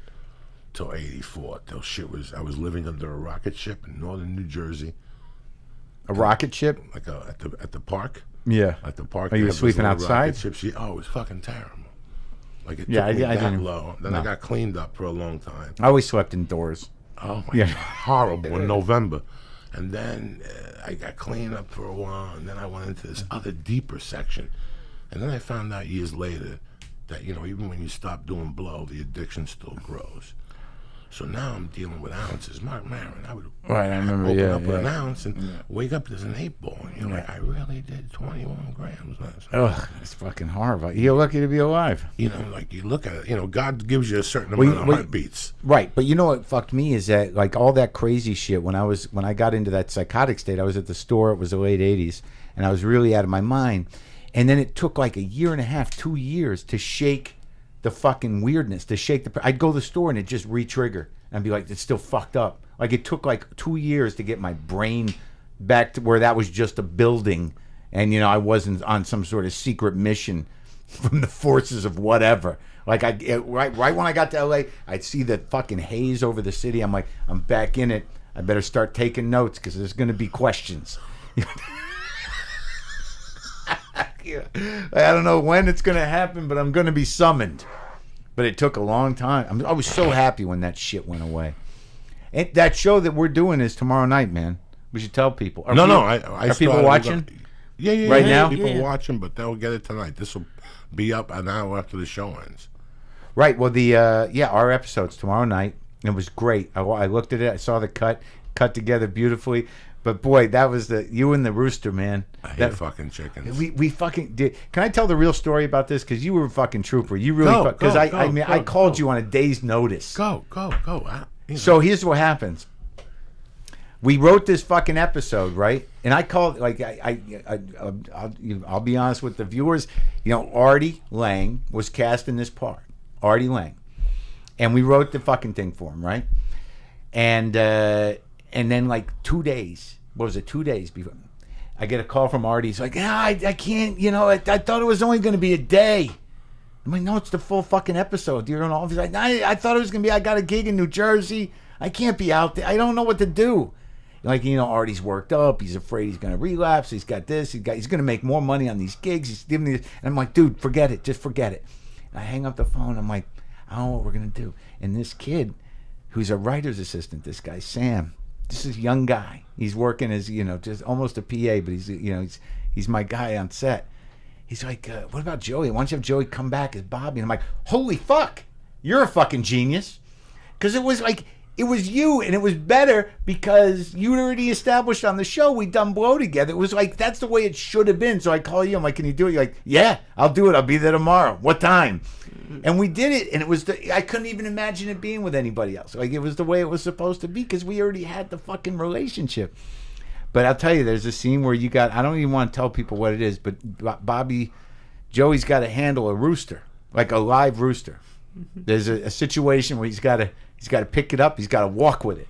till '84. Till shit was. I was living under a rocket ship in northern New Jersey. A rocket ship? Like at the park. Yeah. At the park. Are you sleeping outside? Ships. It was fucking terrible. Like it yeah, took me I that didn't. low. Then I got cleaned up for a long time. I always slept indoors. Oh my God, horrible in November. And then I got cleaned up for a while, and then I went into this other deeper section. And then I found out years later that, you know, even when you stop doing blow, the addiction still grows. So now I'm dealing with ounces. Marc Maron, I would I remember, open up with an ounce and wake up as an 8-ball. And you're like, I really did 21 grams last night. Ugh, it's fucking horrible. You're lucky to be alive. You know, like you look at it, you know, God gives you a certain amount of heartbeats. Right, but you know what fucked me is that like all that crazy shit when I got into that psychotic state, I was at the store, it was the late 80s, and I was really out of my mind. And then it took like a year and a half, 2 years to shake the fucking weirdness, to shake I'd go to the store and it just re-trigger and be like, it's still fucked up. Like it took like 2 years to get my brain back to where that was just a building and, you know, I wasn't on some sort of secret mission from the forces of whatever. Like right when I got to LA, I'd see the fucking haze over the city. I'm like, I'm back in it. I better start taking notes because there's going to be questions. I don't know when it's going to happen, but I'm going to be summoned. But it took a long time. I was so happy when that shit went away. And that show that we're doing is tomorrow night, man. We should tell people. Are people watching? Yeah. Right now? People watching, but they'll get it tonight. This will be up an hour after the show ends. Right. Well, our episode's tomorrow night. It was great. I looked at it. I saw the cut together beautifully. But boy, that was you and the rooster, man. I hate fucking chickens. We fucking did. Can I tell the real story about this? Because you were a fucking trooper. You really because I called you on a day's notice. Go. So here's what happens. We wrote this fucking episode, right? And I called I'll be honest with the viewers. Artie Lang was cast in this part. Artie Lang, and we wrote the fucking thing for him, right? And then like 2 days. What was it? 2 days before, I get a call from Artie. He's like, I can't. I thought it was only going to be a day. I'm like, no, it's the full fucking episode. He's like, I thought it was going to be. I got a gig in New Jersey. I can't be out there. I don't know what to do. Like, Artie's worked up. He's afraid he's going to relapse. He's got this. He's going to make more money on these gigs. He's giving these. And I'm like, dude, forget it. Just forget it. And I hang up the phone. I'm like, I don't know what we're going to do. And this kid, who's a writer's assistant, this guy, Sam, this is a young guy. He's working as, just almost a PA, but he's my guy on set. He's like, what about Joey? Why don't you have Joey come back as Bobby? And I'm like, holy fuck, you're a fucking genius. Because it was you, and it was better because you already established on the show we'd done Blow together. It was like, that's the way it should have been. So I call you, I'm like, can you do it? You're like, yeah, I'll do it. I'll be there tomorrow. What time? And we did it, and it was I couldn't even imagine it being with anybody else. Like, it was the way it was supposed to be because we already had the fucking relationship. But I'll tell you, there's a scene where I don't even want to tell people what it is, but Joey's got to handle a rooster, like a live rooster. There's a situation where he's got to pick it up, he's got to walk with it.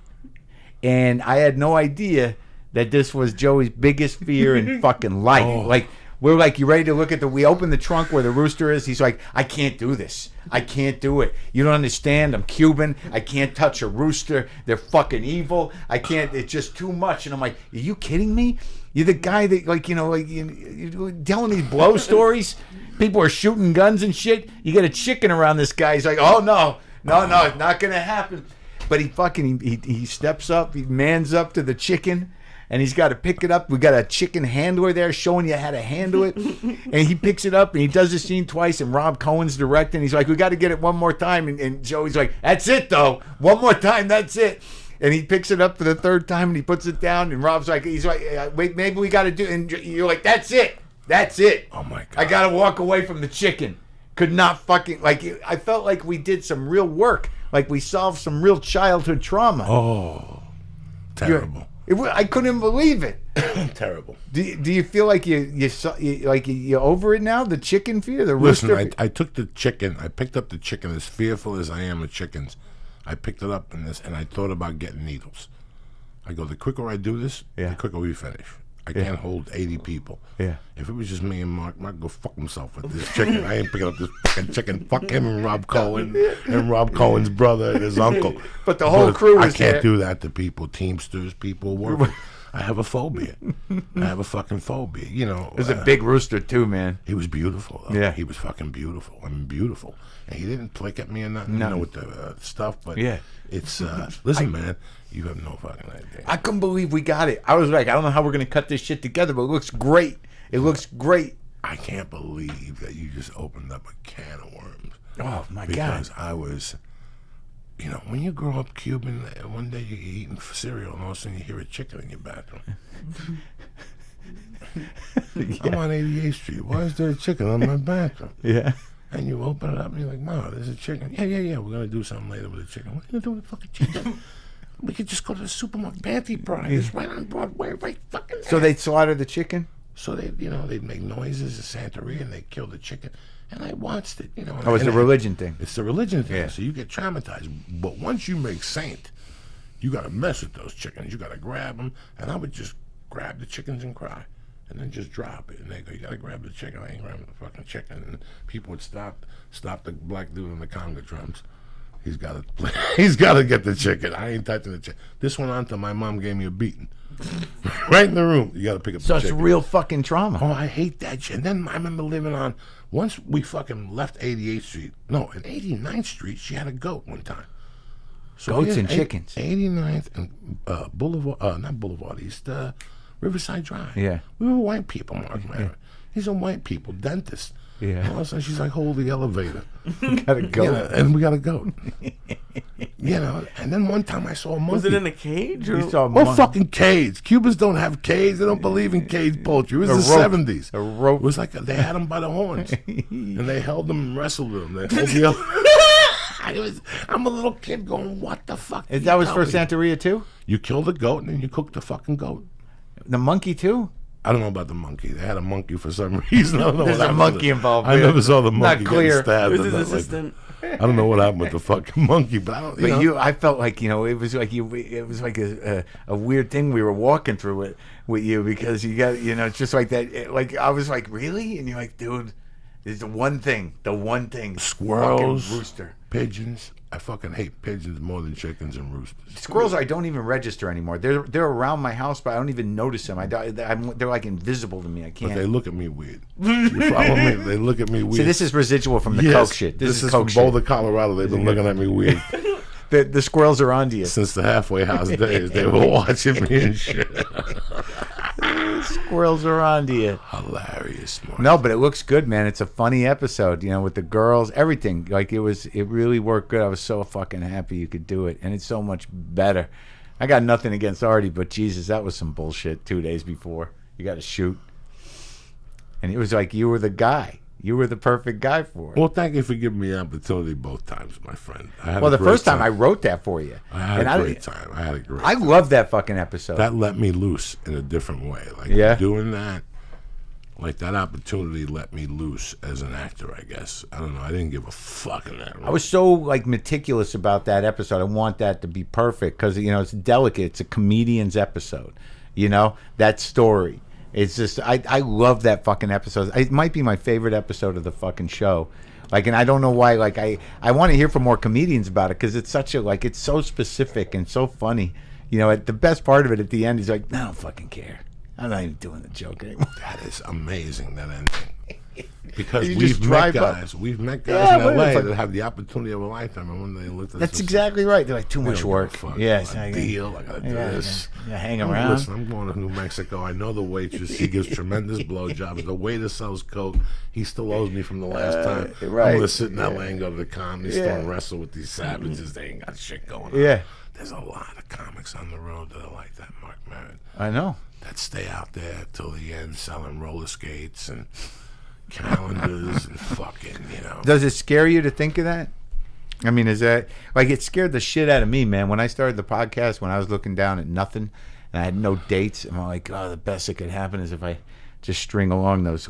And I had no idea that this was Joey's biggest fear in fucking life. Oh. Like, we're like, you ready to look at we open the trunk where the rooster is. He's like, I can't do this. I can't do it. You don't understand. I'm Cuban. I can't touch a rooster. They're fucking evil. I can't. It's just too much. And I'm like, are you kidding me? You're the guy that, you're telling these Blow stories. People are shooting guns and shit. You get a chicken around this guy. He's like, oh, no, it's not going to happen. But he steps up. He mans up to the chicken. And he's got to pick it up. We got a chicken handler there showing you how to handle it. And he picks it up, and he does the scene twice, and Rob Cohen's directing. He's like, we got to get it one more time. And Joey's like, that's it, though. One more time, that's it. And he picks it up for the third time, and he puts it down. And Rob's like, wait, maybe we got to do it. And you're like, that's it. That's it. Oh, my God. I got to walk away from the chicken. Could not fucking, I felt like we did some real work. Like we solved some real childhood trauma. Oh, terrible. I couldn't believe it. Terrible. Do you feel like you're over it now? The chicken fear, the rooster. Listen, I took the chicken. I picked up the chicken. As fearful as I am of chickens, I picked it up and I thought about getting needles. I go, the quicker I do this, the quicker we finish. I can't hold 80 people. Yeah. If it was just me and Mark go fuck himself with this chicken. I ain't picking up this fucking chicken. Fuck him and Rob Cohen and Rob Cohen's brother and his uncle. But the whole crew is I can't do that to people, Teamsters, people working. I have a phobia. I have a fucking phobia. It was a big rooster too, man. He was beautiful, though. Yeah. He was fucking beautiful. I mean, beautiful. And he didn't flick at me or nothing, with the stuff. But it's, listen, man, you have no fucking idea. I couldn't believe we got it. I was like, I don't know how we're going to cut this shit together, but it looks great. It looks great. I can't believe that you just opened up a can of worms. Oh, my God. Because I was, when you grow up Cuban, one day you're eating cereal and all of a sudden you hear a chicken in your bathroom. I'm on 88th Street. Why is there a chicken in my bathroom? Yeah. And you open it up and you're like, no, there's a chicken. Yeah. We're going to do something later with the chicken. What are you going to do with the fucking chicken? We could just go to the supermarket. Panty Pride. It's right on Broadway, right fucking there. So they'd slaughter the chicken? So they'd make noises at Santeria and they'd kill the chicken. And I watched it, Oh, it's a religion thing. It's the religion thing. Yeah. So you get traumatized. But once you make Saint, you got to mess with those chickens. You got to grab them. And I would just grab the chickens and cry. and then just drop it. And they go, you gotta grab the chicken. I ain't grabbing the fucking chicken. And people would stop the black dude on the conga drums. He's got to he's got to get the chicken. I ain't touching the chicken. This went on till my mom gave me a beating. Right in the room. You got to pick up the chicken. So it's real fucking trauma. Oh, I hate that shit. And then I remember living on, once we fucking left 88th Street. No, at 89th Street, she had a goat one time. So Goats and chickens. 89th and Boulevard, not Boulevard, East, Riverside Drive. Yeah. We were white people, Marc Maron. Yeah. These are white people, dentists. Yeah. And all of a sudden, she's like, hold the elevator. Gotta go. You know, and we gotta go. You know, and then one time I saw a monkey. Was it in a cage? Or? You saw a What monkey. fucking cage? Cubans don't have cage. They don't believe in cage poultry. It was the rope. 70s. A rope. It was like they had them by the horns. And they held them and wrestled them. They held the I'm a little kid going, what the fuck? That was for Santeria too? You kill the goat and then you cook the fucking goat. The monkey too? I don't know about the monkey. They had a monkey for some reason. I don't know There's what a monkey involved. I never saw the monkey Not clear. getting stabbed. It was or his nothing assistant. I don't know what happened with the fucking monkey, but I don't. But know. I felt like it was like it was like a weird thing we were walking through with you because you got it's just like that. Like I was like, really, and you're like, dude, there's the one thing, Squirrels, fucking rooster, pigeons. I fucking hate pigeons more than chickens and roosters. Squirrels, I don't even register anymore. They're around my house, but I don't even notice them. They're like invisible to me. I can't. But they look at me weird. You follow me? They look at me weird. See, this is residual from the Coke shit. This is Coke from Boulder, Colorado. They've been looking at me weird. The squirrels are on to you. Since the halfway house days. They were watching me and shit. Squirrels are on to you. Hilarious, Mark. No, but it looks good, man. It's a funny episode, with the girls, everything. Like it really worked good. I was so fucking happy you could do it, and it's so much better. I got nothing against Artie, but Jesus, that was some bullshit 2 days before. You got to shoot. And it was like you were the guy. You were the perfect guy for it. Well, thank you for giving me the opportunity both times, my friend. Well, the first time I wrote that for you. I had a great time. I love that fucking episode. That let me loose in a different way. Like doing that, like that opportunity let me loose as an actor, I guess. I don't know. I didn't give a fuck in that role. I was so like meticulous about that episode. I want that to be perfect because it's delicate. It's a comedian's episode. That story. It's just I love that fucking episode. It might be my favorite episode of the fucking show. Like, and I don't know why. Like, I want to hear from more comedians about it because it's such a it's so specific and so funny. The best part of it at the end is like, I don't fucking care. I'm not even doing the joke anymore. That is amazing. That ending. Because You we've just met drive guys. We've met guys Yeah, in but LA it's like- that have the opportunity of a lifetime, and when they looked at us, That's exactly right. They're like, too much work. Yeah, Yes, a deal. I gotta do this. Yeah, hang around. Listen, I'm going to New Mexico. I know the waitress. She gives tremendous blowjobs. The waiter sells coke. He still owes me from the last time. right. I'm gonna sit in LA and go to the comedy store and wrestle with these savages. They ain't got shit going on. Yeah. There's a lot of comics on the road that are like that, Marc Maron. I know. That stay out there till the end selling roller skates and calendars and fucking, Does it scare you to think of that? I mean, is that like it scared the shit out of me, man? When I started the podcast, when I was looking down at nothing and I had no dates, and I'm like, oh, the best that could happen is if I just string along those,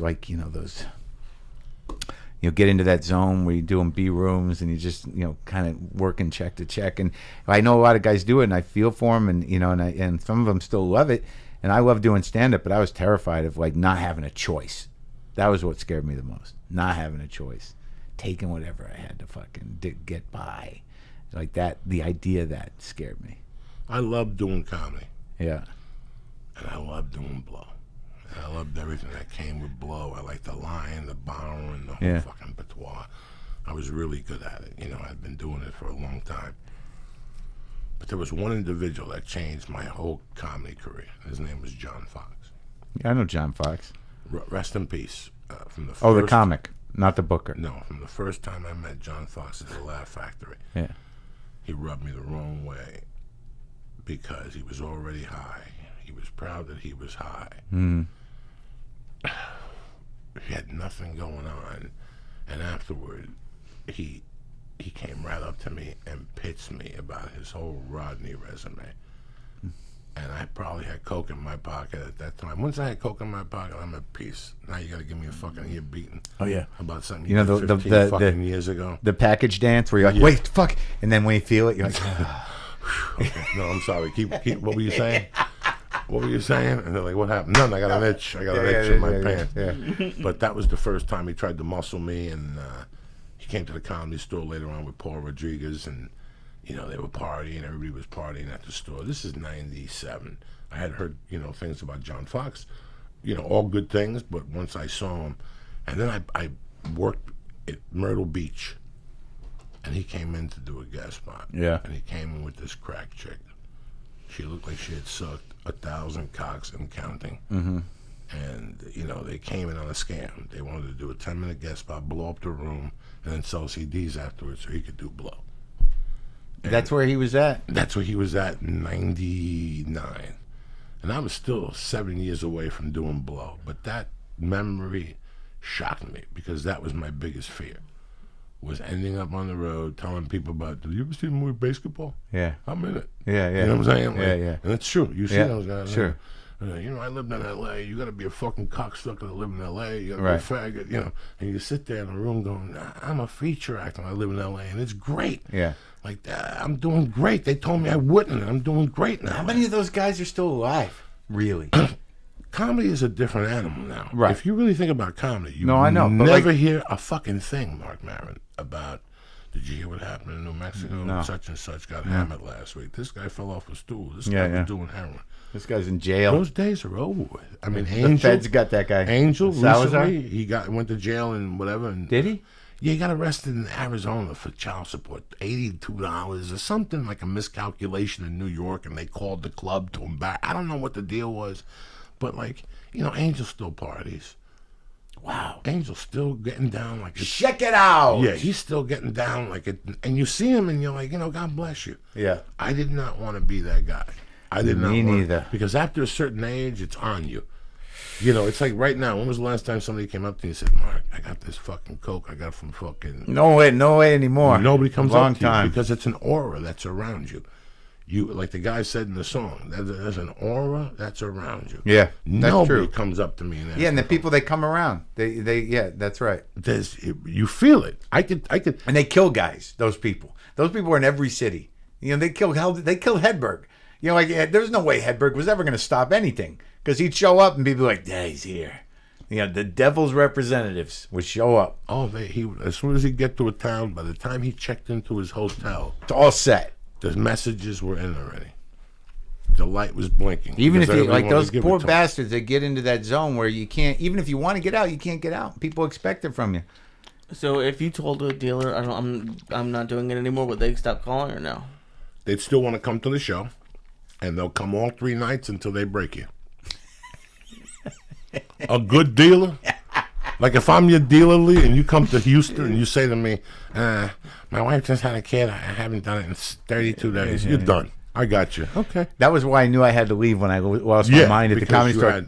get into that zone where you're doing B rooms and you just, kind of working check to check. And I know a lot of guys do it, and I feel for them, and and some of them still love it. And I love doing stand up, but I was terrified of not having a choice. That was what scared me the most. Not having a choice. Taking whatever I had to fucking get by. Like that, the idea of that scared me. I love doing comedy. Yeah. And I love doing blow. And I loved everything that came with blow. I liked the line, the borrowing, the whole fucking patois. I was really good at it. I'd been doing it for a long time. But there was one individual that changed my whole comedy career. His name was John Fox. Yeah, I know John Fox. Rest in peace. From the first, the comic, not the booker. No, from the first time I met John Fox at the Laugh Factory. Yeah. He rubbed me the wrong way because he was already high. He was proud that he was high. Mm. He had nothing going on. And afterward, he came right up to me and pitched me about his whole Rodney resume. And I probably had coke in my pocket at that time. Once I had coke in my pocket, I'm at peace. Now you got to give me a fucking ear beating. Oh yeah. About something You know did 15 fucking years ago. The package dance where you're like, wait, fuck, and then when you feel it, you're like, Okay. No, I'm sorry. Keep. What were you saying? What were you saying? And they're like, what happened? None. I got an itch. I got an itch in my pants. Yeah. But that was the first time he tried to muscle me, and he came to the Comedy Store later on with Paul Rodriguez, and they were partying. Everybody was partying at the store. This is '97. I had heard things about John Fox, all good things. But once I saw him, and then I worked at Myrtle Beach, and he came in to do a guest spot. Yeah. And he came in with this crack chick. She looked like she had sucked 1,000 cocks and counting. Mm-hmm. And, they came in on a scam. They wanted to do a 10-minute guest spot, blow up the room, and then sell CDs afterwards so he could do blow. And that's where he was at? That's where he was at in '99. And I was still 7 years away from doing blow. But that memory shocked me because that was my biggest fear. Was ending up on the road telling people about, did you ever see the movie Basketball? Yeah. I'm in it. Yeah. You know what I'm saying? Like, Yeah. And it's true. You see those guys. Sure. I lived in L.A. You got to be a fucking cocksucker to live in L.A. You got to Right. be a faggot, And you sit there in a room going, I'm a feature actor. I live in L.A. and it's great. Yeah. Like, I'm doing great. They told me I wouldn't. And I'm doing great now. How many of those guys are still alive? Really? Comedy is a different animal now. Right. If you really think about comedy, you I know, but never hear a fucking thing, Marc Maron, about, did you hear what happened in New Mexico? No. Such and such got hammered last week. This guy fell off a stool. This Yeah, guy yeah. was doing heroin. This guy's in jail. Those days are over with. I mean, The Angel, feds got that guy. Angel Salazar? recently, he went to jail and whatever. And, Did he? Yeah, he got arrested in Arizona for child support, $82 or something, like a miscalculation in New York, and they called the club to him back. I don't know what the deal was, but Angel still parties. Wow. Angel's still getting down like it's... Check it out. Yeah, he's still getting down like it... And you see him and you're like, God bless you. Yeah. I did not want to be that guy. I did not Me want neither. Because after a certain age, it's on you. It's like right now. When was the last time somebody came up to you and said, Mark, I got this fucking Coke. I got it from fucking... No way anymore. Nobody comes Long up to time. you because it's an aura that's around you. You, like the guy said in the song, there's an aura that's around you. Yeah, that's Nobody true. comes up to me and asks Yeah, and the me, people that come around, yeah, that's right. you feel it. I could. And they kill guys. Those people are in every city. They killed Hedberg. There's no way Hedberg was ever going to stop anything because he'd show up and people like, yeah, he's here. The devil's representatives would show up. Oh, as soon as he get to a town, by the time he checked into his hotel, It's all set. the messages were in already. The light was blinking. Even if because you everybody like wanted those to give poor it to him. bastards that get into that zone where you can't, even if you want to get out, you can't get out. People expect it from you. So if you told a dealer, I'm not doing it anymore, would they stop calling or no? They'd still want to come to the show, and they'll come all 3 nights until they break you. A good dealer, like if I'm your dealer, Lee, and you come to Houston and you say to me, my wife just had a kid, I haven't done it in 32 days. You're done. I got you. Okay. That was why I knew I had to leave when I lost my mind at the Comedy Store.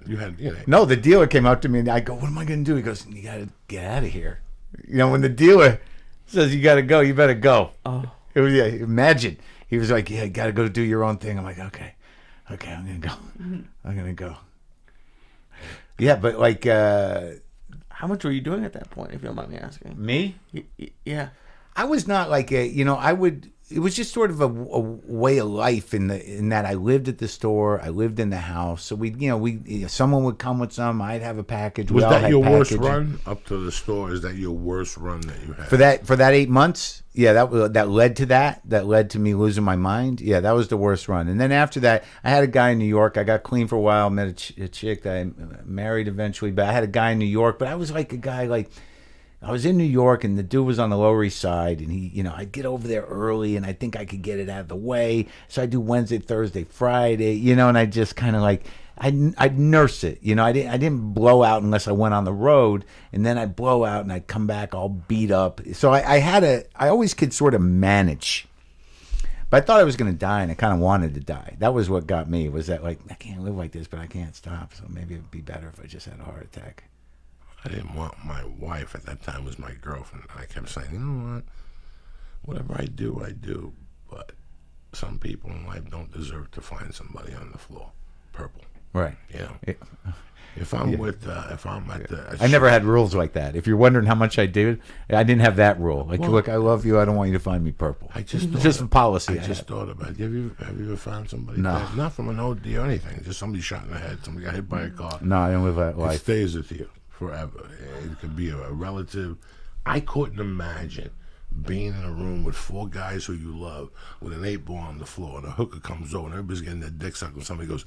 No, the dealer came up to me and I go, what am I going to do? He goes, you got to get out of here. When the dealer says you got to go, you better go. Oh. It was, imagine. He was like, yeah, you got to go do your own thing. I'm like, okay, I'm going to go. I'm going to go. Yeah, but how much were you doing at that point, if you don't mind me asking? Me? Yeah. I was not like it was just sort of a way of life in that I lived at the store, I lived in the house. So someone would come with some, I'd have a package. Was that your worst run up to the store? Is that your worst run that you had? For that 8 months? Yeah, that led to that. That led to me losing my mind. Yeah, that was the worst run. And then after that, I had a guy in New York. I got clean for a while, met a chick that I married eventually. But I had a guy in New York. But I was like a guy like, I was in New York and the dude was on the Lower East Side and he, I'd get over there early and I think I could get it out of the way. So I'd do Wednesday, Thursday, Friday, and I just kind of like, I'd nurse it. I didn't blow out unless I went on the road, and then I'd blow out and I'd come back all beat up. So I always could sort of manage. But I thought I was going to die and I kind of wanted to die. That was what got me, was that like, I can't live like this, but I can't stop. So maybe it would be better if I just had a heart attack. I didn't want my wife at that time was my girlfriend. I kept saying, you know what? Whatever I do. But some people in life don't deserve to find somebody on the floor. Purple. Right. You know. If I'm at the... I never had rules like that. If you're wondering how much I did, I didn't have that rule. Like, look, I love you. I don't want you to find me purple. I just just a policy. I just thought about it. Have you ever found somebody No. dead? Not from an OD or anything. Just somebody shot in the head. Somebody got hit by a car. No, I don't live that It life. stays with you forever. It could be a relative. I couldn't imagine being in a room with 4 guys who you love with an 8 ball on the floor and a hooker comes over and everybody's getting their dick sucked and somebody goes,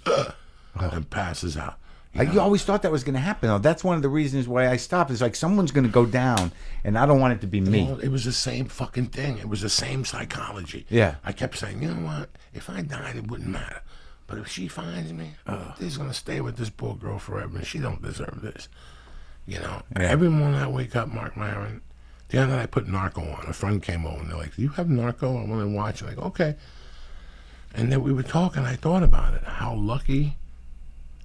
and passes out. You always thought that was going to happen, though. That's one of the reasons why I stopped. It's like someone's going to go down, and I don't want it to be me. Well, it was the same fucking thing. It was the same psychology. Yeah. I kept saying, you know what? If I died, it wouldn't matter. But if she finds me, she's going to stay with this poor girl forever, and she don't deserve this. You know? Yeah. Every morning I wake up, Marc Maron. The other night I put Narco on. A friend came over, and they're like, do you have Narco? I want to watch it. I'm like, okay. And then we were talking. I thought about it, how lucky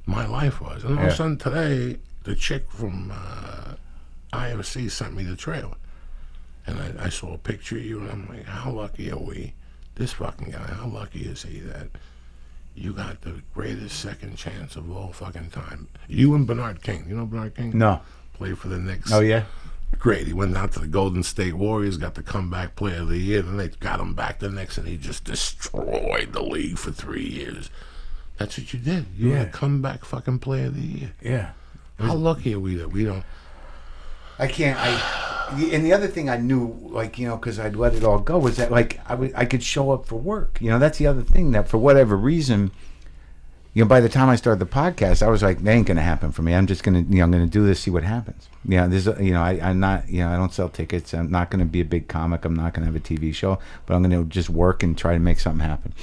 my life was. And all of a sudden today, the chick from IFC sent me the trailer. And I saw a picture of you, and I'm like, how lucky are we? This fucking guy, how lucky is he that you got the greatest second chance of all fucking time? You and Bernard King. You know Bernard King? No. Played for the Knicks. Oh, yeah? Great. He went down to the Golden State Warriors, got the comeback player of the year, and they got him back the Knicks, and he just destroyed the league for 3 years. That's what you did. You were a comeback fucking player of the year. Yeah. How lucky are we that we don't... I can't. And the other thing I knew, like, you know, because I'd let it all go, was that, like, I could show up for work. You know, that's the other thing, that for whatever reason, you know, by the time I started the podcast, I was like, that ain't going to happen for me. I'm just going to, you know, I'm going to do this, see what happens. Yeah, there's, you know, I'm not, you know, I don't sell tickets. I'm not going to be a big comic. I'm not going to have a TV show, but I'm going to just work and try to make something happen.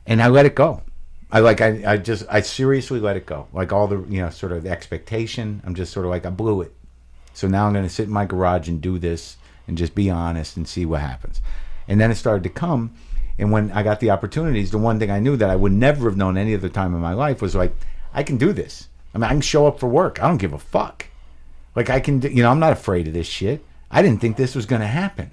And I let it go. I seriously let it go. Like all the, you know, sort of the expectation. I'm just sort of like, I blew it. So now I'm going to sit in my garage and do this and just be honest and see what happens. And then it started to come. And when I got the opportunities, the one thing I knew that I would never have known any other time in my life was like, I can do this. I mean, I can show up for work. I don't give a fuck. Like I can, you know, I'm not afraid of this shit. I didn't think this was going to happen.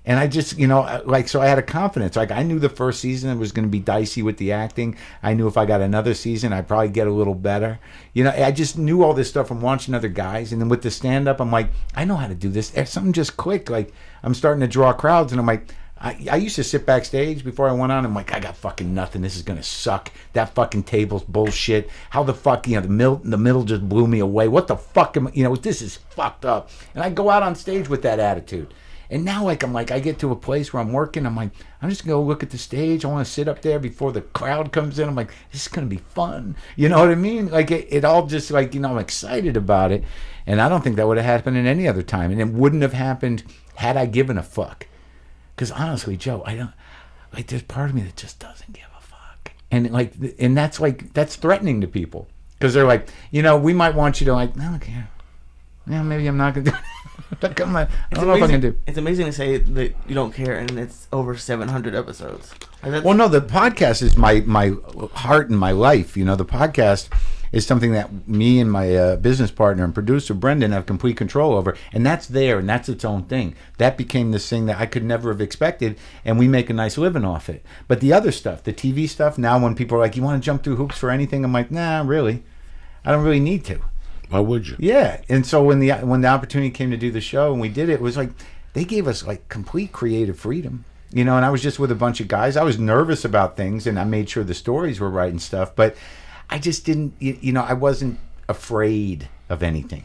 And I just, you know, like, so I had a confidence. Like, I knew the first season it was going to be dicey with the acting. I knew if I got another season, I'd probably get a little better. You know, I just knew all this stuff from watching other guys. And then with the stand-up, I'm like, I know how to do this. Something just clicked. Like, I'm starting to draw crowds. And I'm like, I used to sit backstage before I went on. I'm like, I got fucking nothing. This is going to suck. That fucking table's bullshit. How the fuck, you know, the middle just blew me away. What the fuck am I, you know, this is fucked up. And I go out on stage with that attitude. And now, like, I'm like, I get to a place where I'm working. I'm like, I'm just going to look at the stage. I want to sit up there before the crowd comes in. I'm like, this is going to be fun. You know what I mean? Like, it all just, like, you know, I'm excited about it. And I don't think that would have happened in any other time. And it wouldn't have happened had I given a fuck. Because honestly, Joe, I don't, like, there's part of me that just doesn't give a fuck. And, like, and that's, like, that's threatening to people. Because they're like, you know, we might want you to, like, I don't care. Yeah, maybe I'm not going to do it. I don't know if I can do. It's amazing to say that you don't care, and it's over 700 episodes. Well, no, the podcast is my heart and my life. You know, the podcast is something that me and my business partner and producer Brendan have complete control over, and that's there, and that's its own thing. That became this thing that I could never have expected, and we make a nice living off it. But the other stuff, the TV stuff, now when people are like, you want to jump through hoops for anything? I'm like, nah, really. I don't really need to. Why would you? Yeah, and so when the opportunity came to do the show and we did it, it was like they gave us like complete creative freedom, you know. And I was just with a bunch of guys. I was nervous about things, and I made sure the stories were right and stuff. But I just didn't, you know, I wasn't afraid of anything,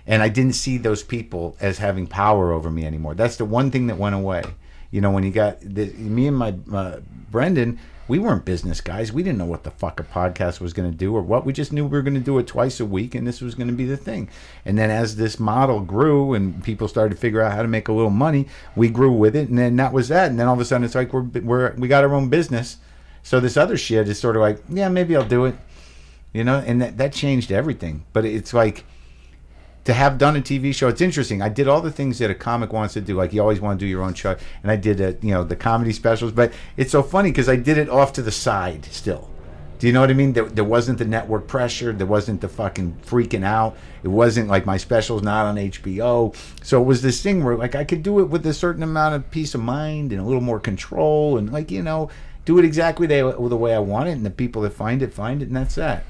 and I didn't see those people as having power over me anymore. That's the one thing that went away. You know, when you got me and my Brendan. We weren't business guys. We didn't know what the fuck a podcast was going to do or what. We just knew we were going to do it twice a week, and this was going to be the thing. And then as this model grew and people started to figure out how to make a little money, we grew with it, and then that was that. And then all of a sudden it's like we got our own business. So this other shit is sort of like, yeah, maybe I'll do it, you know. And that changed everything. But it's like, to have done a TV show, it's interesting. I did all the things that a comic wants to do. Like, you always want to do your own show. And I did, you know, the comedy specials. But it's so funny because I did it off to the side still. Do you know what I mean? There wasn't the network pressure. There wasn't the fucking freaking out. It wasn't like my special's not on HBO. So it was this thing where, like, I could do it with a certain amount of peace of mind and a little more control. And, like, you know, do it exactly the way I want it. And the people that find it, and that's that.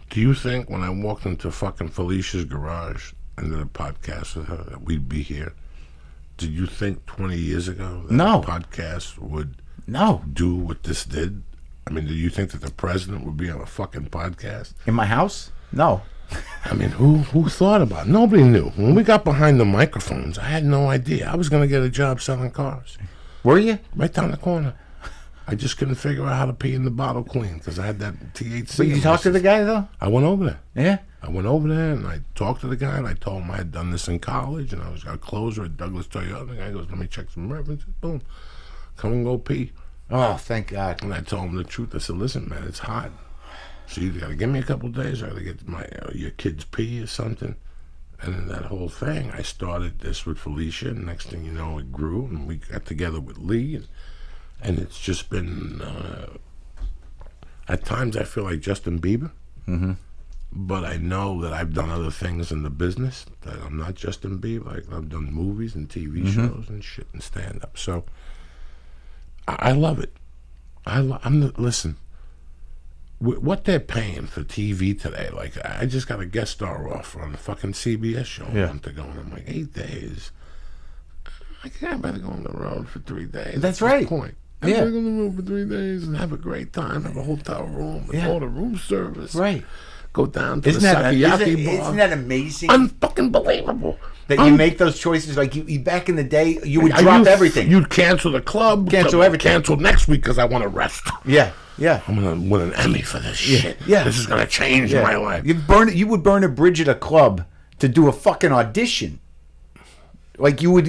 Do you think when I walked into fucking Felicia's garage and did a podcast with her that we'd be here? Did you think 20 years ago that No. a podcast would No. do what this did? I mean, do you think that the president would be on a fucking podcast? In my house? No. I mean, who thought about it? Nobody knew. When we got behind the microphones, I had no idea. I was going to get a job selling cars. Were you? Right down the corner. I just couldn't figure out how to pee in the bottle clean because I had that THC. But you talked to the guy, though? I went over there. Yeah. I went over there and I talked to the guy and I told him I had done this in college and I was a closer at Douglas Toyota. The guy goes, let me check some references. Boom. Come and go pee. Oh, thank God. And I told him the truth. I said, listen, man, it's hot. So you got to give me a couple of days. I got to get my your kids pee or something. And then that whole thing, I started this with Felicia. And next thing you know, it grew. And we got together with Lee. And it's just been, at times I feel like Justin Bieber. Mm-hmm. But I know that I've done other things in the business. That I'm not Justin Bieber. Like I've done movies and TV shows and shit and stand-up. So I love it. Listen. What they're paying for TV today, like I just got a guest star offer on the fucking CBS show a month ago, and I'm like, 8 days. I better go on the road for 3 days. That's right. Point. I better go on the road for 3 days and have a great time, have a hotel room, and order room service. Right. Go down to Isn't the that Sakiyaki bar. Isn't that amazing? Unfucking believable. That you make those choices. Like you back in the day, you would drop everything. You'd cancel the club. Cancel everything. Cancel next week because I want to rest. Yeah. Yeah. I'm gonna win an Emmy for this shit. Yeah. This is gonna change my life. You would burn a bridge at a club to do a fucking audition. Like you would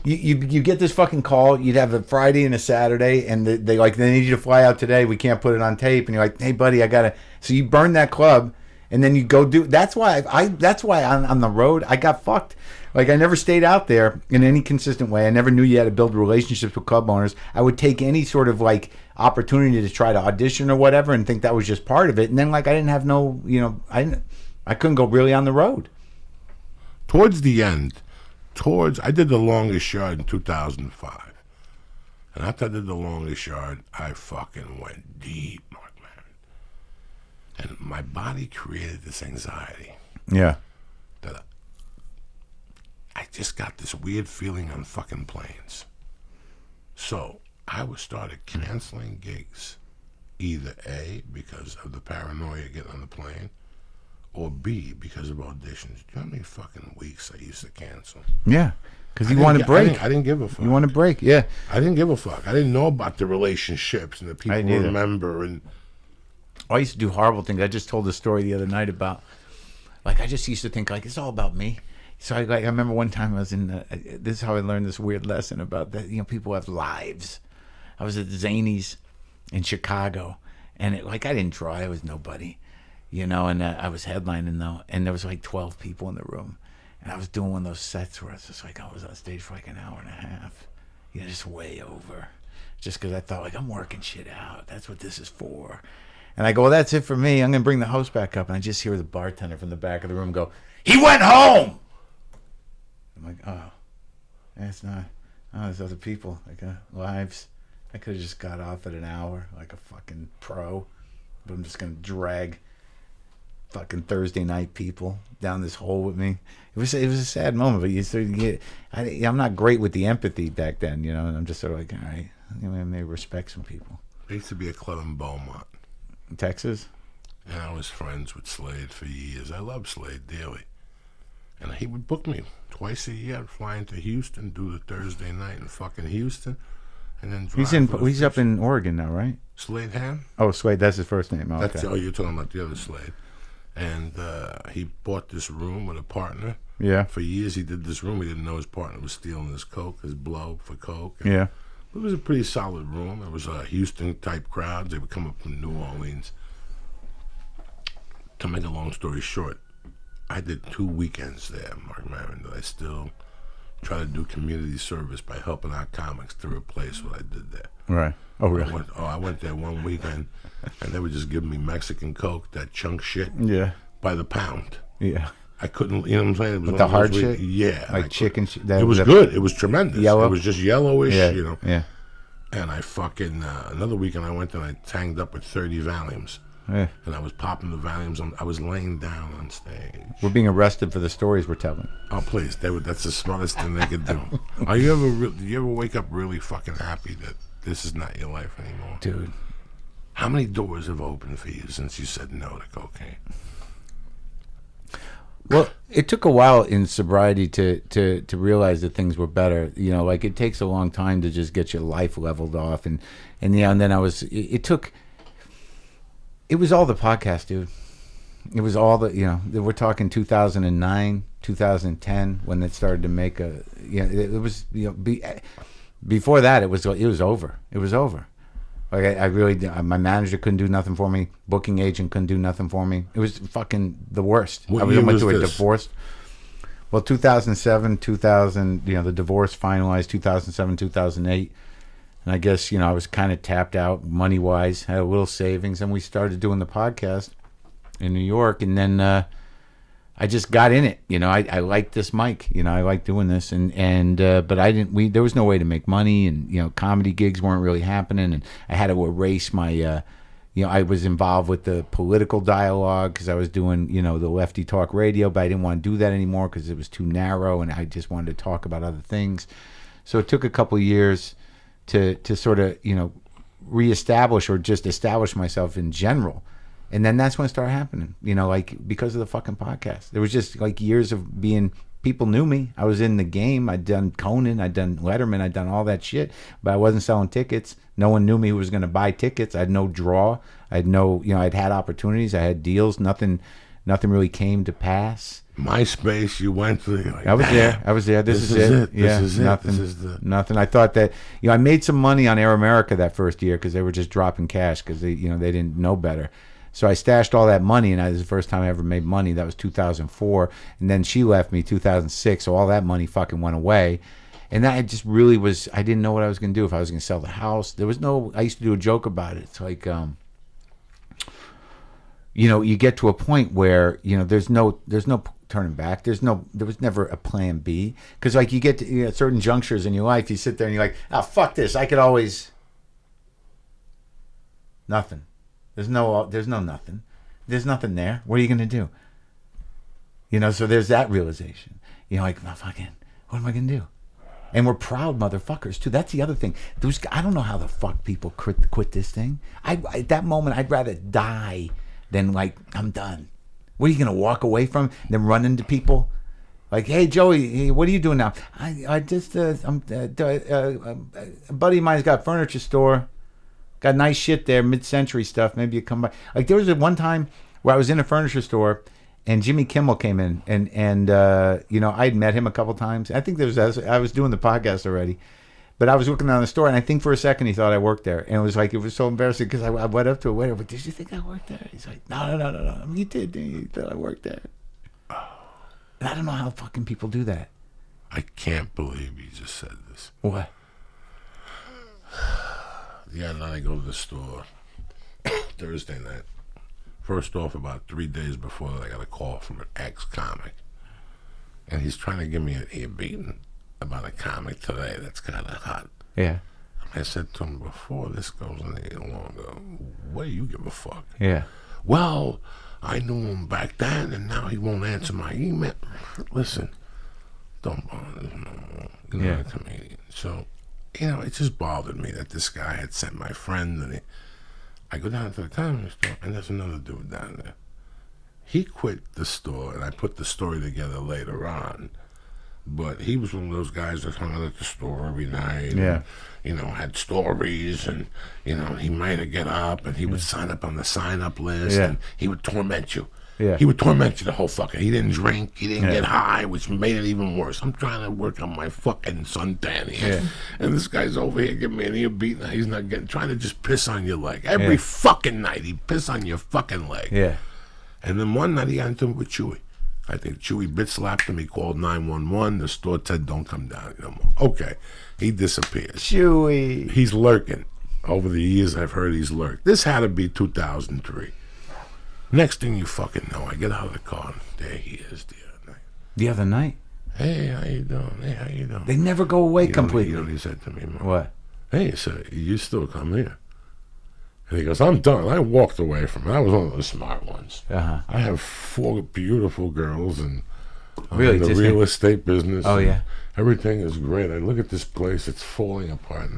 you get this fucking call. You'd have a Friday and a Saturday, and they need you to fly out today. We can't put it on tape, and you're like, hey buddy, I gotta. So you burn that club, and then you go do. That's why That's why on the road I got fucked. Like I never stayed out there in any consistent way. I never knew you had to build relationships with club owners. I would take any sort of like opportunity to try to audition or whatever, and think that was just part of it. And then like I didn't have no, I couldn't go really on the road. Towards the end, I did the longest yard in 2005, and after I did the longest yard, I fucking went deep, Marc Maron, and my body created this anxiety. Yeah. That I just got this weird feeling on fucking planes. So I started canceling gigs, either A, because of the paranoia getting on the plane, or B, because of auditions. Do you know how many fucking weeks I used to cancel? Yeah, because you want to break. I didn't give a fuck. You want to break, yeah. I didn't give a fuck. I didn't know about the relationships and the people who remember. And I used to do horrible things. I just told a story the other night about, like, I just used to think, like, it's all about me. So I remember one time I was in, this is how I learned this weird lesson about that, people have lives. I was at Zany's in Chicago, and I didn't try. I was nobody, and I was headlining though, and there was like 12 people in the room, and I was doing one of those sets where it's just like I was on stage for like an hour and a half, just way over, just because I thought like I'm working shit out. That's what this is for. And I go, well, that's it for me. I'm gonna bring the host back up, and I just hear the bartender from the back of the room go, "He went home." I'm like, oh, that's not. Oh, there's other people like lives. I could have just got off at an hour like a fucking pro, but I'm just gonna drag fucking Thursday night people down this hole with me. It was a sad moment, but you sort of get. I'm not great with the empathy back then, and I'm just sort of like, all right, I may respect some people. There used to be a club in Beaumont, Texas, and I was friends with Slade for years. I love Slade dearly, and he would book me twice a year. I'd fly into Houston, do the Thursday night in fucking Houston. And then he's up in Oregon now, right? Slade Ham? Oh, Slade, that's his first name. Oh, okay. You're talking about the other Slade. And he bought this room with a partner. Yeah. For years he did this room. He didn't know his partner was stealing his coke, his blow for coke. And yeah. It was a pretty solid room. It was Houston-type crowds. They would come up from New Orleans. To make a long story short, I did 2 weekends there, Marc Maron, that I still try to do community service by helping out comics to replace what I did there. Right. Oh, really? I went there one weekend, and they were just giving me Mexican Coke, that chunk shit, by the pound. Yeah. I couldn't, you know what I'm saying? It was with the hard shit? Yeah. Like chicken shit? It was good. It was tremendous. Yellow? It was just yellowish, Yeah. And I fucking, another weekend I went and I tanked up with 30 Valiums. Yeah. And I was popping the Valiums. I was laying down on stage. We're being arrested for the stories we're telling. Oh, please. That's the smartest thing they could do. Do you ever wake up really fucking happy that this is not your life anymore? Dude. How many doors have opened for you since you said no to cocaine? Well, it took a while in sobriety to realize that things were better. You know, like it takes a long time to just get your life leveled off. And then it was all the podcast, dude. It was all we're talking 2009, 2010 when it started to make it was, before that it was over. It was over. Like I really, my manager couldn't do nothing for me. Booking agent couldn't do nothing for me. It was fucking the worst. What I year went was through a this? divorce. Well, 2007, 2000, the divorce finalized 2007, 2008. And I guess, I was kind of tapped out money-wise, had a little savings, and we started doing the podcast in New York. And then I just got in it. I liked this mic. I liked doing this. But I didn't, there was no way to make money, and, comedy gigs weren't really happening. And I had to erase my, I was involved with the political dialogue because I was doing, the lefty talk radio, but I didn't want to do that anymore because it was too narrow, and I just wanted to talk about other things. So it took a couple of years to sort of, reestablish or just establish myself in general. And then that's when it started happening, like because of the fucking podcast. There was just like years of people knew me. I was in the game. I'd done Conan, I'd done Letterman, I'd done all that shit, but I wasn't selling tickets. No one knew me who was going to buy tickets. I had no draw. I had no, I'd had opportunities. I had deals. Nothing really came to pass. MySpace, you went through. Like, I was there. This is it. Yeah, This is nothing. it. This is nothing. I thought that I made some money on Air America that first year because they were just dropping cash because they didn't know better. So I stashed all that money, and that was the first time I ever made money. That was 2004, and then she left me 2006. So all that money fucking went away, and that just really was. I didn't know what I was going to do. If I was going to sell the house, there was no. I used to do a joke about it. It's like, you get to a point where there's no turning back. There was never a plan B, because like you get to certain junctures in your life, you sit there and you're like, oh fuck this, I could always nothing. There's no nothing. There's nothing there. What are you gonna do? So there's that realization. Like, no, fucking, what am I gonna do? And we're proud motherfuckers too. That's the other thing. I don't know how the fuck people quit this thing. At that moment, I'd rather die than like I'm done. What are you gonna walk away from? Then run into people, like, hey Joey, hey, what are you doing now? I just a buddy of mine's got a furniture store, got nice shit there, mid-century stuff. Maybe you come by. Like there was one time where I was in a furniture store, and Jimmy Kimmel came in, and I'd met him a couple times. I think I was doing the podcast already. But I was looking down the store, and I think for a second he thought I worked there. And it was so embarrassing because I went up to a waiter, but did you think I worked there? He's like, no. I mean, you did. You thought I worked there. And I don't know how fucking people do that. I can't believe you just said this. What? The other night I go to the store Thursday night. First off, about 3 days before that, I got a call from an ex-comic. And he's trying to give me an ear beating about a comic today that's kind of hot. Yeah. I said to him, before this goes any longer, what do you give a fuck? Yeah. Well, I knew him back then, and now he won't answer my email. Listen, don't bother him no more. You're not a comedian. So, it just bothered me that this guy had sent my friend, and I go down to the comedy store, and there's another dude down there. He quit the store, and I put the story together later on. But he was one of those guys that hung out at the store every night. Yeah. And, had stories, and, he might have get up, and he would sign up on the sign-up list, and he would torment you. Yeah. He would torment you the whole fucking. He didn't drink, he didn't get high, which made it even worse. I'm trying to work on my fucking suntan here. Yeah. And this guy's over here giving me an ear beat, and he's not trying to just piss on your leg. Every fucking night, he'd piss on your fucking leg. Yeah. And then one night, he got into it with Chewy. I think Chewy bit slapped him. He called 911. The store said, don't come down no more. Okay. He disappeared. Chewy. He's lurking. Over the years, I've heard he's lurked. This had to be 2003. Next thing you fucking know, I get out of the car, and there he is the other night. The other night? Hey, how you doing? Hey, how you doing? They never go away completely. You know what he said to me, man? What? Hey, sir, you still come here. And he goes, I'm done. I walked away from it. I was one of the smart ones. Uh-huh. I have 4 beautiful girls, and I'm Really, in the real estate business. Oh, yeah. Everything is great. I look at this place, it's falling apart.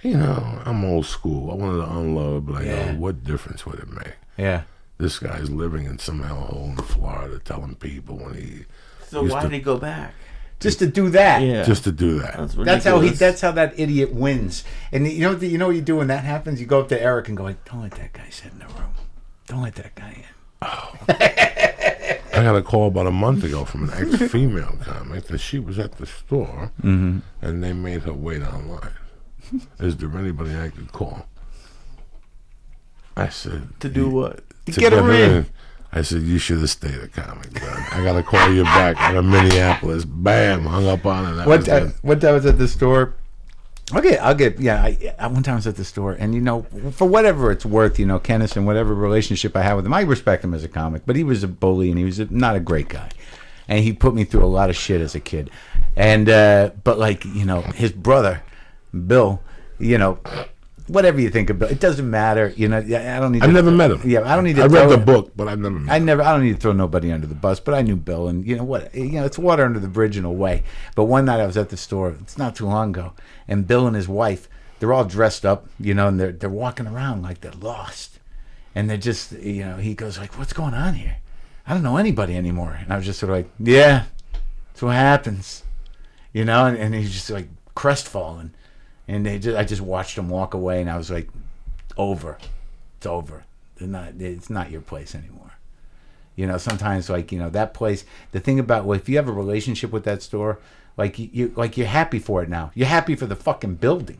And I'm old school. I wanted to unload, but I go, what difference would it make? Yeah. This guy's living in some hellhole in Florida telling people when he... So why did he go back? Just to do that. Yeah. Just to do that. That's how that idiot wins. And you know what you do when that happens? You go up to Eric and go like, don't let that guy sit in the room. Don't let that guy in. Oh. I got a call about a month ago from an ex-female comic that she was at the store and they made her wait online. Is there anybody I could call? I said... To do what? To get her in. I said, you should have stayed a comic, bro. I got to call you back out of Minneapolis. Bam, hung up on it. One time I was at the store. Okay, I one time I was at the store, and for whatever it's worth, Kennison, whatever relationship I have with him, I respect him as a comic, but he was a bully, and he was not a great guy. And he put me through a lot of shit as a kid. And, but his brother, Bill, whatever you think of Bill, it doesn't matter. I don't need. I've never met him. Yeah, I don't need to. I read the book, but I've never met him. I don't need to throw nobody under the bus, but I knew Bill, and it's water under the bridge in a way. But one night I was at the store. It's not too long ago, and Bill and his wife, they're all dressed up, and they're walking around like they're lost, and they're just, he goes like, "What's going on here? I don't know anybody anymore." And I was just sort of like, "Yeah, that's what happens," and he's just like crestfallen. And I just watched them walk away, and I was like, over. It's over. It's not your place anymore. Sometimes that place, the thing about, if you have a relationship with that store, you're happy for it now. You're happy for the fucking building.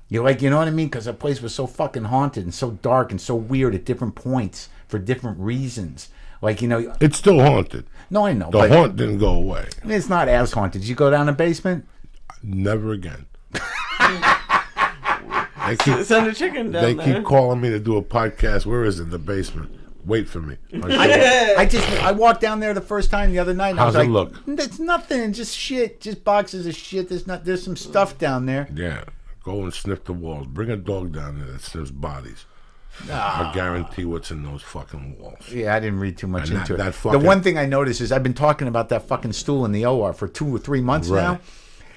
You're like, you know what I mean? Because that place was so fucking haunted and so dark and so weird at different points for different reasons. It's still haunted. No, I know. The haunt didn't go away. It's not as haunted. Did you go down the basement? Never again. Send a chicken down They there. keep calling me to do a podcast. Where is it? In the basement. Wait for me. I walked down there the first time the other night. And How's I was it like, look? It's nothing. Just shit. Just boxes of shit. There's some stuff down there. Yeah. Go and sniff the walls. Bring a dog down there that sniffs bodies. I guarantee what's in those fucking walls. Yeah, I didn't read too much into it. The one thing I noticed is I've been talking about that fucking stool in the OR for 2 or 3 months now.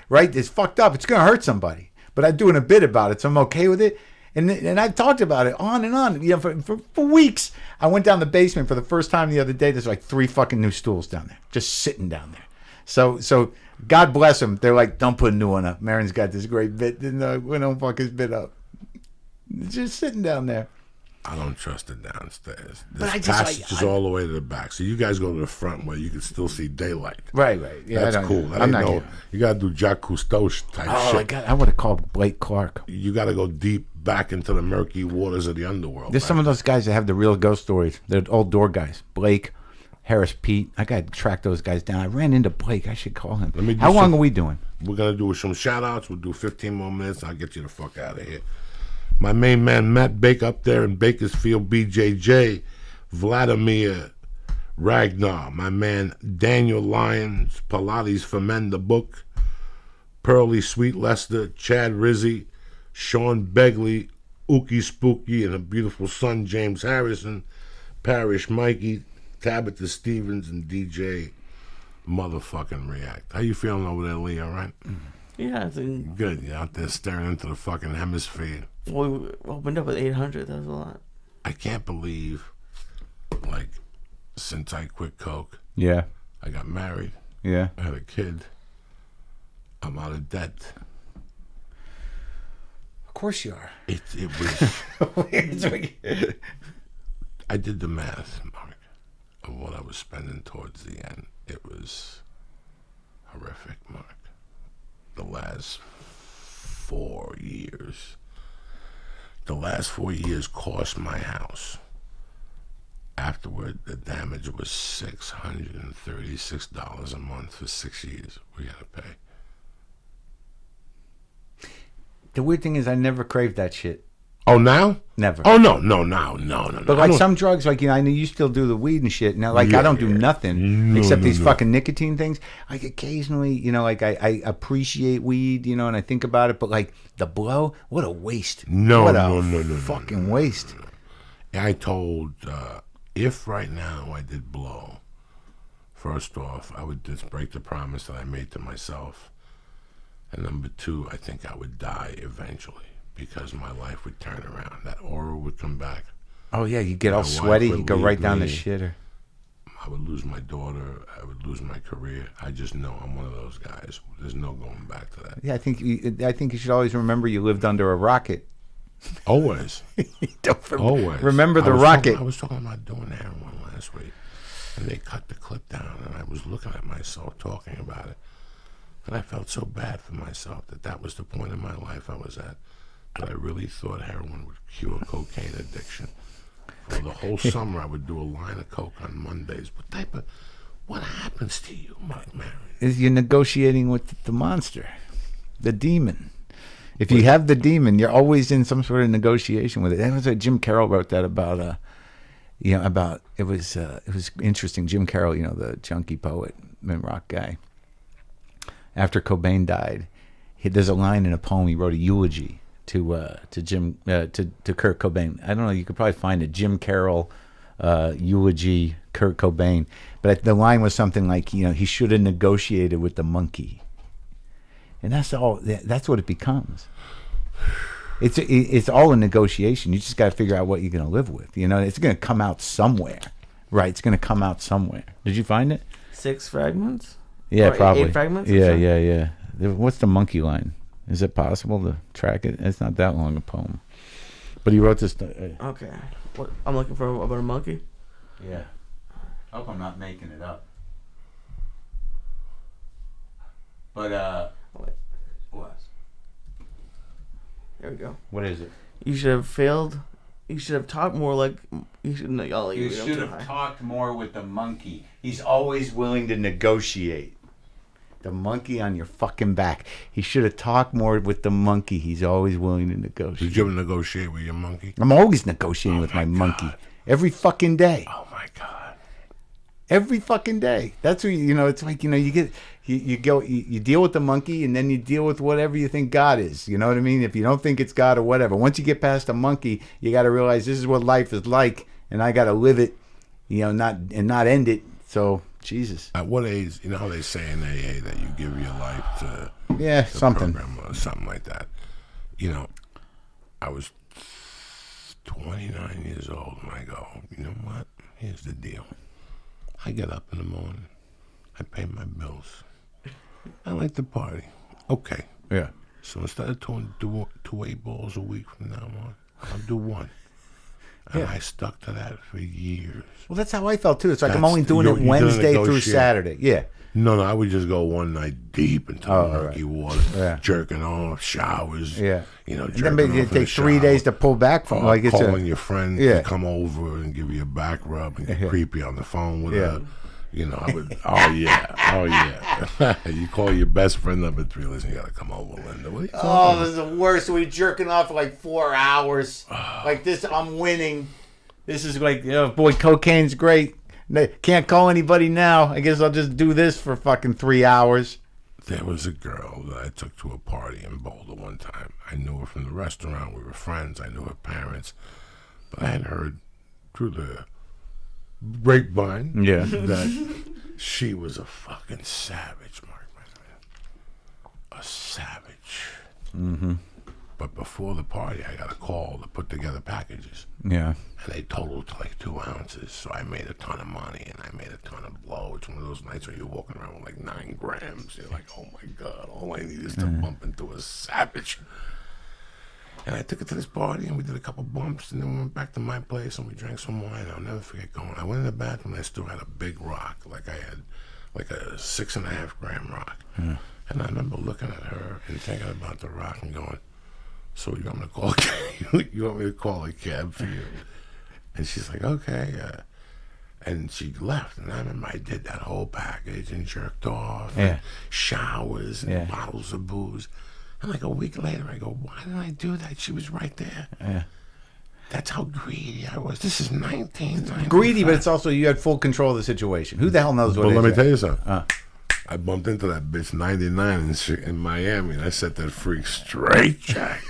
Right? It's fucked up. It's going to hurt somebody. But I'm doing a bit about it, so I'm okay with it. And I've talked about it on and on, for weeks. I went down the basement for the first time the other day. There's like 3 fucking new stools down there, just sitting down there. So God bless them. They're like, don't put a new one up. Maron's got this great bit. We don't fuck his bit up. It's just sitting down there. I don't trust it downstairs. But This passage is all the way to the back. So you guys go to the front where you can still see daylight. Right. Yeah, that's cool. You got to do Jacques Cousteau type shit. I would have called Blake Clark. You got to go deep back into the murky waters of the underworld. There's some of those guys that have the real ghost stories. They're old door guys. Blake, Harris, Pete. I got to track those guys down. I ran into Blake. I should call him. How long are we doing? We're going to do some shout-outs. We'll do 15 more minutes. I'll get you the fuck out of here. My main man, Matt Bake, up there in Bakersfield, BJJ. Vladimir Ragnar. My man, Daniel Lyons, Pilates for Men, the book. Pearly Sweet Lester, Chad Rizzi, Sean Begley, Ookie Spooky, and a beautiful son, James Harrison, Parish Mikey, Tabitha Stevens, and DJ motherfucking React. How you feeling over there, Lee? All right? Yeah, it's good. You're out there staring into the fucking hemisphere. Well, we opened up with 800. That was a lot. I can't believe, since I quit coke, yeah, I got married, yeah, I had a kid, I'm out of debt. Of course you are. It was. I did the math, Mark, of what I was spending towards the end. It was horrific, Mark. The last 4 years. The last 4 years cost my house. Afterward, the damage was $636 a month for 6 years. We had to pay. The weird thing is I never craved that shit. Oh, now? Never. Oh, no. But like some drugs, like, I know you still do the weed and shit. Now, like, I don't do nothing except these fucking nicotine things. Like, occasionally, like, I appreciate weed, and I think about it. But, like, the blow, what a waste. No. Fucking waste. I told, if right now I did blow, first off, I would just break the promise that I made to myself. And number two, I think I would die eventually. Because my life would turn around. That aura would come back. Oh, yeah, you get all sweaty, you go right down the shitter. I would lose my daughter. I would lose my career. I just know I'm one of those guys. There's no going back to that. Yeah, I think you should always remember you lived under a rocket. Always. Always. Remember the rocket. I was talking about doing heroin last week. And they cut the clip down. And I was looking at myself talking about it. And I felt so bad for myself that was the point in my life I was at. But I really thought heroin would cure cocaine addiction. For the whole summer, I would do a line of coke on Mondays. What happens to you, Marc Maron? Is you're negotiating with the monster, the demon. If you have the demon, you're always in some sort of negotiation with it. That was what Jim Carroll wrote that about. It was interesting. Jim Carroll, the junkie poet and rock guy. After Cobain died, there's a line in a poem he wrote, a eulogy to Kurt Cobain. I don't know. You could probably find it. Jim Carroll eulogy Kurt Cobain, but the line was something like, he should have negotiated with the monkey, and that's all. That's what it becomes. It's all a negotiation. You just got to figure out what you're going to live with. It's going to come out somewhere, right? It's going to come out somewhere. Did you find it? 6 fragments. Yeah, or probably 8 fragments. Yeah. What's the monkey line? Is it possible to track it? It's not that long a poem. But he wrote this... Okay. What, I'm looking for about a monkey? Yeah. I hope I'm not making it up. But, what? There we go. What is it? You should have failed... You should have talked more like... You should have talked more with the monkey. He's always willing to negotiate. The monkey on your fucking back. He should have talked more with the monkey. He's always willing to negotiate. Did you ever negotiate with your monkey? I'm always negotiating with my monkey. Every fucking day. Oh my God. Every fucking day. That's what it's like, you deal with the monkey and then you deal with whatever you think God is. You know what I mean? If you don't think it's God or whatever. Once you get past the monkey, you got to realize this is what life is like and I got to live it, not end it. So, Jesus. At what age, how they say in AA that you give your life to something. Program or something like that. I was 29 years old and I go, you know what? Here's the deal. I get up in the morning. I pay my bills. I like to party. Okay. Yeah. So instead of doing 2 8 balls a week from now on, I'll do 1. And I stuck to that for years. Well, that's how I felt, too. It's like I'm only doing it Wednesday through Saturday. Yeah. No, I would just go one night deep into the murky water, jerking off, showers. Yeah. Jerking and then it takes 3 days to pull back from. Calling your friend to come over and give you a back rub and get creepy on the phone with her. I would. Oh yeah. You call your best friend number 3. Listen, you gotta come over, Linda. What are you talking about? This is the worst. We're jerking off for like 4 hours. Like this, I'm winning. This is like, boy, cocaine's great. Can't call anybody now. I guess I'll just do this for fucking 3 hours. There was a girl that I took to a party in Boulder one time. I knew her from the restaurant. We were friends. I knew her parents, but I had heard through the grapevine that she was a fucking savage, Marc. A savage. Mm-hmm. But before the party, I got a call to put together packages. Yeah. And they totaled to like 2 ounces. So I made a ton of money and I made a ton of blow. It's one of those nights where you're walking around with like 9 grams. You're like, oh my God, all I need is to bump into a savage. And I took it to this party and we did a couple bumps and then we went back to my place and we drank some wine. I'll never forget going. I went in the bathroom and I still had a big rock. Like I had like a 6.5 gram rock. Yeah. And I remember looking at her and thinking about the rock and going, so you want me to call a cab? You want me to call a cab for you? And she's like, okay. And she left. And I remember I did that whole package and jerked off and showers and bottles of booze. And like a week later, I go, why did I do that? She was right there. Yeah. That's how greedy I was. This is 1995. Greedy, but it's also you had full control of the situation. Who the hell knows what But it is? let me tell you something. I bumped into that bitch 99 in Miami, and I set that freak straight, Jack.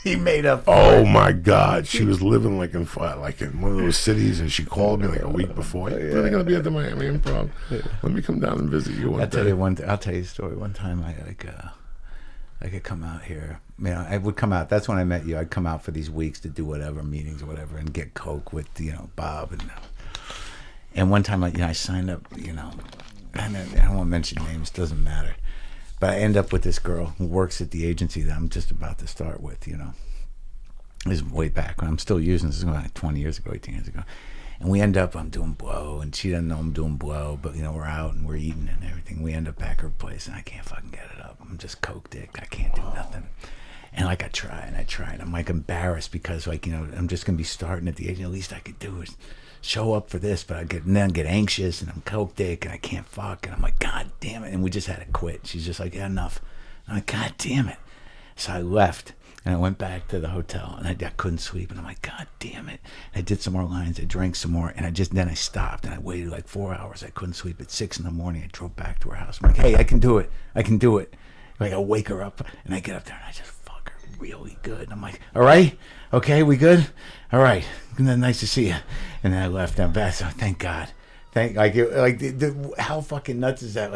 He made up. Oh my God, she was living like in one of those cities, and she called me like a week before. Hey, when are they gonna be at the Miami Improv? Let me come down and visit you. I'll tell you a story. One time I could come out here. You know, I would come out. That's when I met you. I'd come out for these weeks to do whatever meetings or whatever, and get coke with Bob and one time I signed up. I don't want to mention names. Doesn't matter. But I end up with this girl who works at the agency that I'm just about to start with. This is way back when I'm still using this. Is like 20 years ago, 18 years ago. And we end up, I'm doing blow, and she doesn't know I'm doing blow, but, we're out and we're eating and everything. We end up back at her place, and I can't fucking get it up. I'm just coke dick. I can't do nothing. And, I try, and I'm, embarrassed because, I'm just going to be starting at the age. The least I could do is show up for this, but I get anxious, and I'm coke dick, and I can't fuck. And I'm like, God damn it. And we just had to quit. She's just like, yeah, enough. I'm like, God damn it. So I left. And I went back to the hotel, and I couldn't sleep. And I'm like, God damn it. And I did some more lines. I drank some more. And then I stopped, and I waited like 4 hours. I couldn't sleep. At 6 a.m, I drove back to her house. I'm like, hey, I can do it. Like, I wake her up, and I get up there, and I just fuck her really good. And I'm like, all right? Okay, we good? All right. Nice to see you. And then I left. I'm back. So thank God. How fucking nuts is that?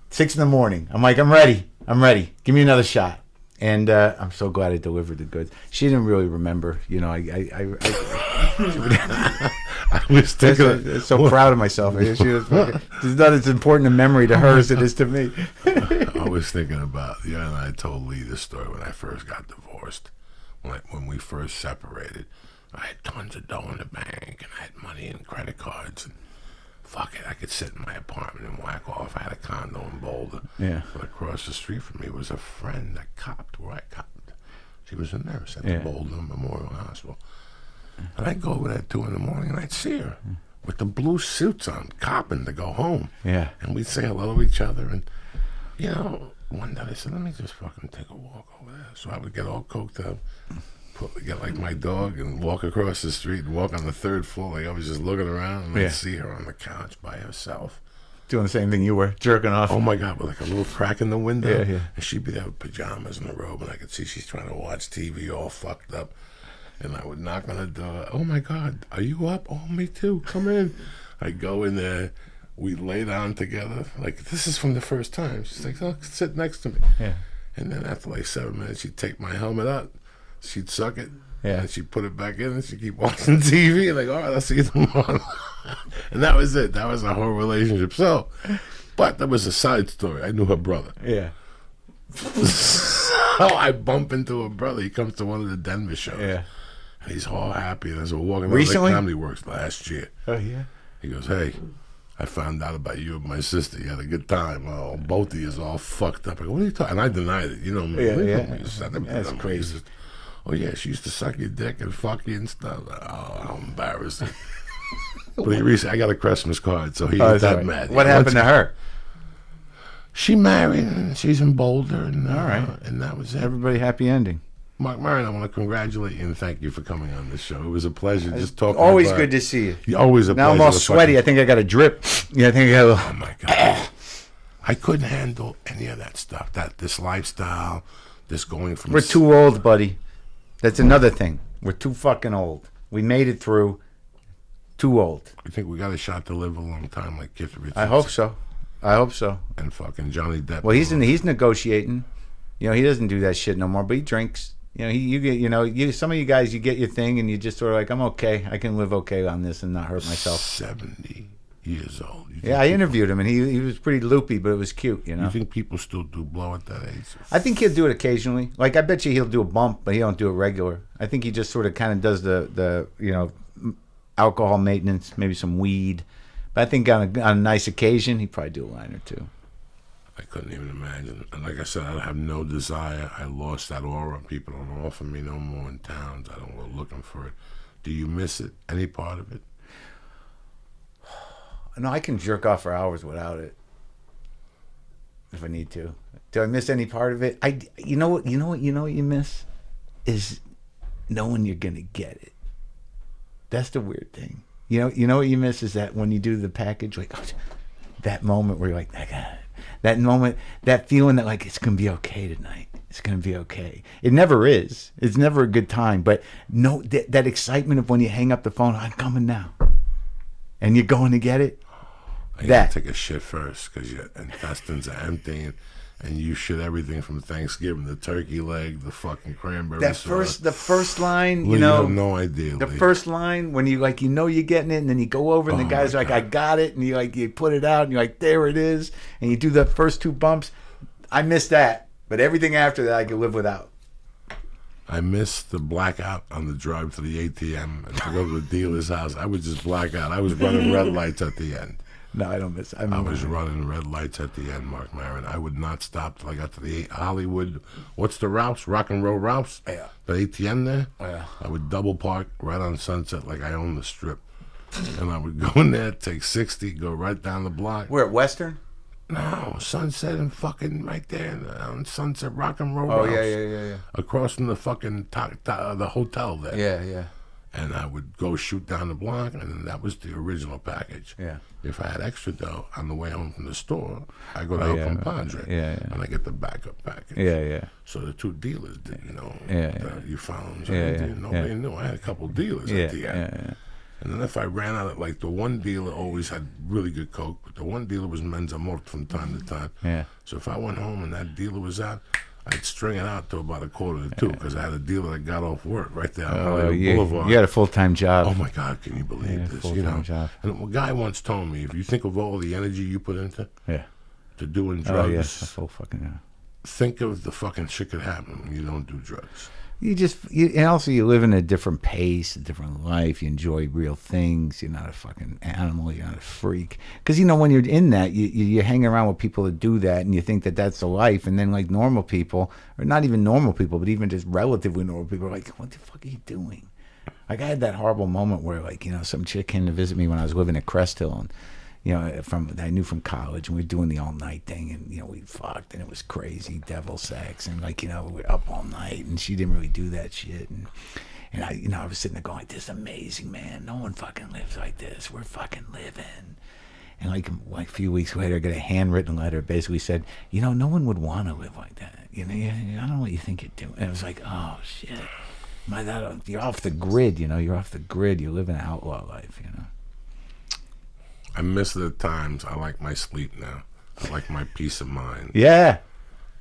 6 a.m. I'm like, I'm ready. Give me another shot. And I'm so glad I delivered the goods. She didn't really remember, I was thinking, so proud of myself. It's not as important a memory to her as it is to me. I was thinking about, and I told Lee this story when I first got divorced. When we first separated, I had tons of dough in the bank, and I had money and credit cards, and fuck it, I could sit in my apartment and whack off. I had a condo in Boulder. Yeah. But across the street from me was a friend that copped where I copped. She was a nurse at the Boulder Memorial Hospital. And I'd go over there at 2 a.m, and I'd see her with the blue suits on, copping to go home. Yeah. And we'd say hello to each other. And, one day I said, let me just fucking take a walk over there. So I would get all coked up, get like my dog, and walk across the street and walk on the 3rd floor. I was just looking around, and I'd see her on the couch by herself. Doing the same thing you were, jerking off. Oh my God, with like a little crack in the window. Yeah. And she'd be there with pajamas and a robe, and I could see she's trying to watch TV all fucked up. And I would knock on the door. Oh my God, are you up? Oh, me too. Come in. I'd go in there. We'd lay down together. This is from the first time. She's like, oh, sit next to me. Yeah. And then after like 7 minutes, she'd take my helmet out. She'd suck it. Yeah. And she'd put it back in, and she'd keep watching TV. And all right, I'll see you tomorrow. And that was it. That was our whole relationship. So, but there was a side story. I knew her brother. Yeah. So I bump into her brother. He comes to one of the Denver shows. Yeah. And he's all happy. And as we're walking Recently? the Comedy Works last year. Oh, yeah. He goes, hey, I found out about you and my sister. You had a good time. Oh, both of you is all fucked up. I go, what are you talking? And I denied it. You know me. Yeah. That's crazy. Oh, yeah, she used to suck your dick and fuck you and stuff. Oh, how embarrassing. But I got a Christmas card, so he was that mad. What happened to her? She married, and she's in Boulder. And, all right. And that was it. Everybody happy ending. Marc Maron, I want to congratulate you and thank you for coming on this show. It was a pleasure just talking. Always good to see you. Always a pleasure. Now I'm all sweaty. I think I got a drip. Yeah, I think I got Oh, my God. I couldn't handle any of that stuff. This lifestyle, this going from... We're too old, buddy. That's another thing. We're too fucking old. We made it through. Too old. I think we got a shot to live a long time like Keith Richards. I hope so. And fucking Johnny Depp. Well, he's negotiating. He doesn't do that shit no more, but he drinks. You get, some of you guys, you get your thing and you just sort of like, I'm okay. I can live okay on this and not hurt myself. 70 years old. Yeah, I interviewed him and he was pretty loopy, but it was cute, You think people still do blow at that age? I think he'll do it occasionally. I bet you he'll do a bump, but he don't do it regular. I think he just sort of kind of does the alcohol maintenance, maybe some weed. But I think on a nice occasion, he'd probably do a line or two. I couldn't even imagine. And like I said, I have no desire. I lost that aura. People don't offer me no more in towns. I don't go looking for it. Do you miss it? Any part of it? No, I can jerk off for hours without it if I need to. Do I miss any part of it? You know what you miss is knowing you're gonna get it. That's the weird thing. You know what you miss is that when you do the package, like that moment where you're like, I got it. That moment, that feeling that like it's gonna be okay tonight. It's gonna be okay. It never is. It's never a good time. But no, that excitement of when you hang up the phone, I'm coming now, and you're going to get it. I gotta take a shit first because your intestines are emptying. And you shit everything from Thanksgiving, the turkey leg, the fucking cranberry sauce. The first line, you have no idea. The first line when you like, you're getting it, and then you go over, and the guy's like, I got it, and you put it out, and you're like, there it is, and you do the first 2 bumps. I miss that, but everything after that I can live without. I missed the blackout on the drive to the ATM and to go to the dealer's house. I would just black out. I was running red lights at the end. No, I don't miss. I was running red lights at the end, Marc Maron. I would not stop till I got to the Hollywood. What's the Ralphs? Rock and Roll Ralphs? Yeah. The ATM there? Yeah. I would double park right on Sunset like I own the Strip. And I would go in there, take 60, go right down the block. We're at Western? No, Sunset and fucking right there on Sunset Rock and Roll Oh, Ralphs. yeah. Across from the fucking the hotel there. Yeah. And I would go shoot down the block, and that was the original package. Yeah. If I had extra dough on the way home from the store, I go down from Padre, and I get the backup package. Yeah. So the 2 dealers did, you found them. Nobody knew. I had a couple dealers at the end. Yeah. And then if I ran out of, like, the one dealer always had really good Coke, but the one dealer was Mendez from time to time. Yeah. So if I went home and that dealer was out, I'd string it out to about 1:45 because I had a dealer that got off work right there on Hollywood Boulevard. You had a full-time job. Oh my God, can you believe this? Full-time job. And a guy once told me, if you think of all the energy you put into to doing drugs, a full fucking think of the fucking shit could happen when you don't do drugs. And also you live in a different pace, a different life. You enjoy real things. You're not a fucking animal. You're not a freak. Because, when you're in that, you hang around with people that do that, and you think that that's the life. And then, like, normal people, or not even normal people, but even just relatively normal people are like, what the fuck are you doing? Like, I had that horrible moment where, like, some chick came to visit me when I was living at Crest Hill, and I knew from college, and we were doing the all night thing, and we fucked, and it was crazy, devil sex, and like we were up all night, and she didn't really do that shit, and I was sitting there going, this is amazing, man. No one fucking lives like this. We're fucking living. And like a few weeks later, I got a handwritten letter, basically said, no one would want to live like that. I don't know what you think you're doing. And it was like, oh shit, you're off the grid. You're off the grid. You live an outlaw life. I miss the times. I like my sleep now. I like my peace of mind. Yeah.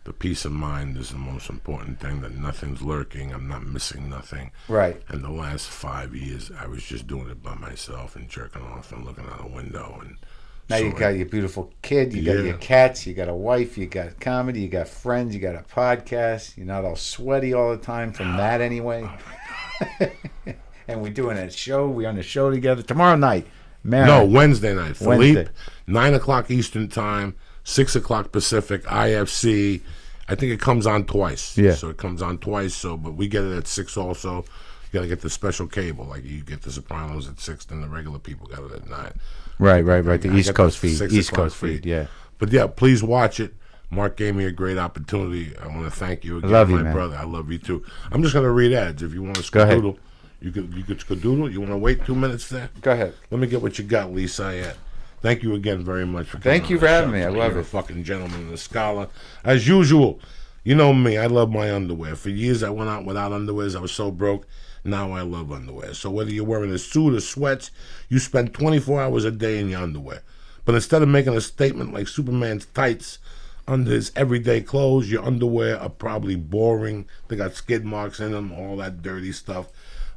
The peace of mind is the most important thing, that nothing's lurking. I'm not missing nothing. Right. And the last 5 years, I was just doing it by myself and jerking off and looking out a window. And now you got your beautiful kid. You got your cats. You got a wife. You got comedy. You got friends. You got a podcast. You're not all sweaty all the time from that anyway. And we're doing a show. We're on the show together tomorrow night. No, Wednesday night. Philippe, 9 o'clock Eastern Time, 6 o'clock Pacific, IFC. I think it comes on twice. Yeah. So it comes on twice, but we get it at 6 also. You got to get the special cable. Like, you get the Sopranos at 6, then the regular people got it at 9. Right. The East Coast feed. East Coast feed, yeah. But yeah, please watch it. Mark gave me a great opportunity. I want to thank you again, my brother. I love you too. I'm just going to read ads. If you want to skedoodle, you could skedoodle. You want to wait 2 minutes there? Go ahead. Let me get what you got, Lisa. Thank you again very much for coming. Thank you for having me. I love You're it. a fucking gentleman and a scholar. As usual, you know me. I love my underwear. For years, I went out without underwears. I was so broke. Now I love underwear. So whether you're wearing a suit or sweats, you spend 24 hours a day in your underwear. But instead of making a statement like Superman's tights under his everyday clothes, your underwear are probably boring. They got skid marks in them, all that dirty stuff.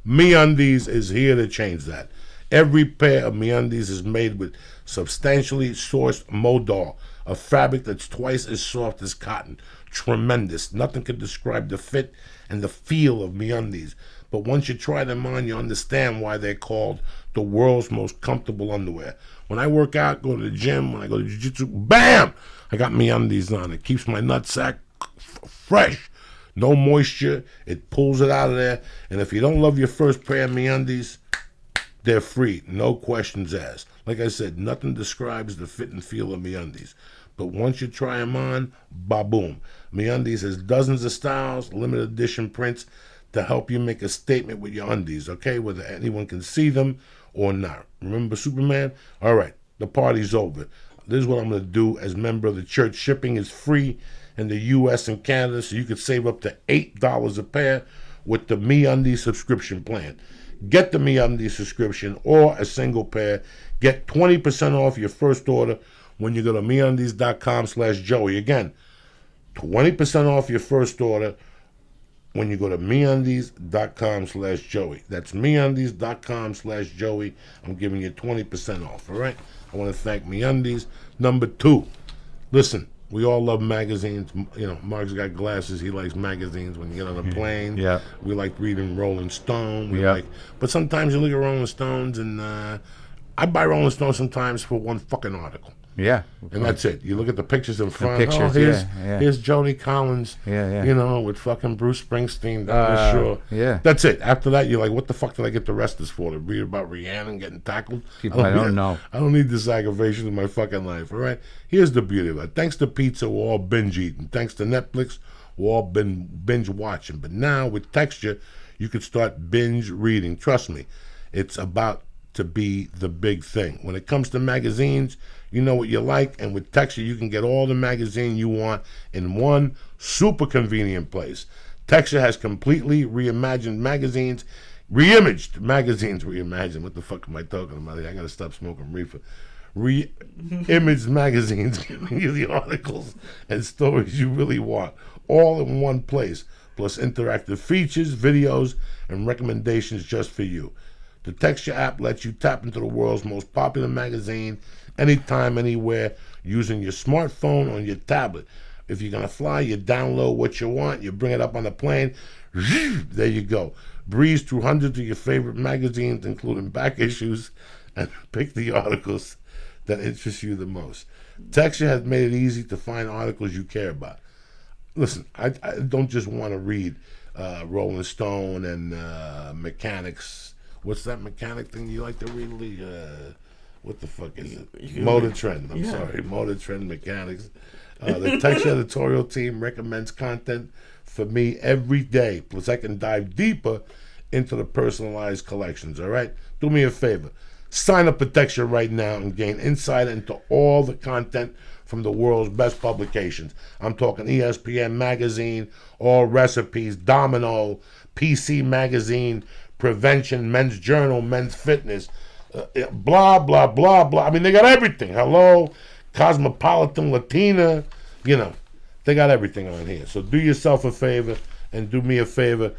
MeUndies is here to change that. Every pair of MeUndies is made with substantially sourced modal, a fabric that's twice as soft as cotton. Tremendous. Nothing can describe the fit and the feel of MeUndies. But once you try them on, you understand why they're called the world's most comfortable underwear. When I work out, go to the gym, when I go to jiu-jitsu, bam! I got MeUndies on. It keeps my nutsack fresh. No moisture. It pulls it out of there. And if you don't love your first pair of MeUndies, they're free. No questions asked. Like I said, nothing describes the fit and feel of MeUndies. But once you try them on, ba-boom. MeUndies has dozens of styles, limited edition prints to help you make a statement with your undies, okay? Whether anyone can see them or not. Remember Superman? All right, the party's over. This is what I'm going to do as member of the church. Shipping is free in the U.S. and Canada, so you could save up to $8 a pair with the MeUndies subscription plan. Get the MeUndies subscription or a single pair. Get 20% off your first order when you go to MeUndies.com/Joey. Again, 20% off your first order when you go to MeUndies.com/Joey. That's MeUndies.com/Joey. I'm giving you 20% off, all right? I want to thank MeUndies. Number 2, listen, we all love magazines. You know, Mark's got glasses. He likes magazines when you get on a plane. Yeah. We like reading Rolling Stone. Yeah. But sometimes you look at Rolling Stones, and I buy Rolling Stone sometimes for one fucking article. Yeah. And that's it. You look at the pictures in front. pictures, Here's Joni Collins. Yeah. You know, with fucking Bruce Springsteen down the shore. Yeah. That's it. After that, you're like, what the fuck did I get the rest of this for? To read about Rihanna getting tackled? People I don't know. I don't need this aggravation in my fucking life, all right? Here's the beauty of it. Thanks to pizza, we're all binge eating. Thanks to Netflix, we're all been binge watching. But now, with Texture, you could start binge reading. Trust me, it's about to be the big thing. When it comes to magazines, you know what you like, and with Texture, you can get all the magazine you want in one super convenient place. Texture has completely reimagined magazines, reimagined. What the fuck am I talking about? I gotta stop smoking reefer. Re-imaged magazines, giving you the articles and stories you really want, all in one place, plus interactive features, videos, and recommendations just for you. The Texture app lets you tap into the world's most popular magazine anytime, anywhere, using your smartphone or your tablet. If you're going to fly, you download what you want, you bring it up on the plane, there you go. Breeze through hundreds of your favorite magazines, including back issues, and pick the articles that interest you the most. Texture has made it easy to find articles you care about. Listen, I don't just want to read Rolling Stone and Mechanics. What's that mechanic thing you like to read, Lee? What the fuck is it? Motor Trend. I'm sorry. Motor Trend Mechanics. The Texture editorial team recommends content for me every day. Plus, I can dive deeper into the personalized collections, all right? Do me a favor. Sign up for Texture right now and gain insight into all the content from the world's best publications. I'm talking ESPN Magazine, All Recipes, Domino, PC Magazine, Prevention, Men's Journal, Men's Fitness, blah, blah, blah, blah. I mean, they got everything. Hello, Cosmopolitan, Latina, you know, they got everything on here. So do yourself a favor and do me a favor.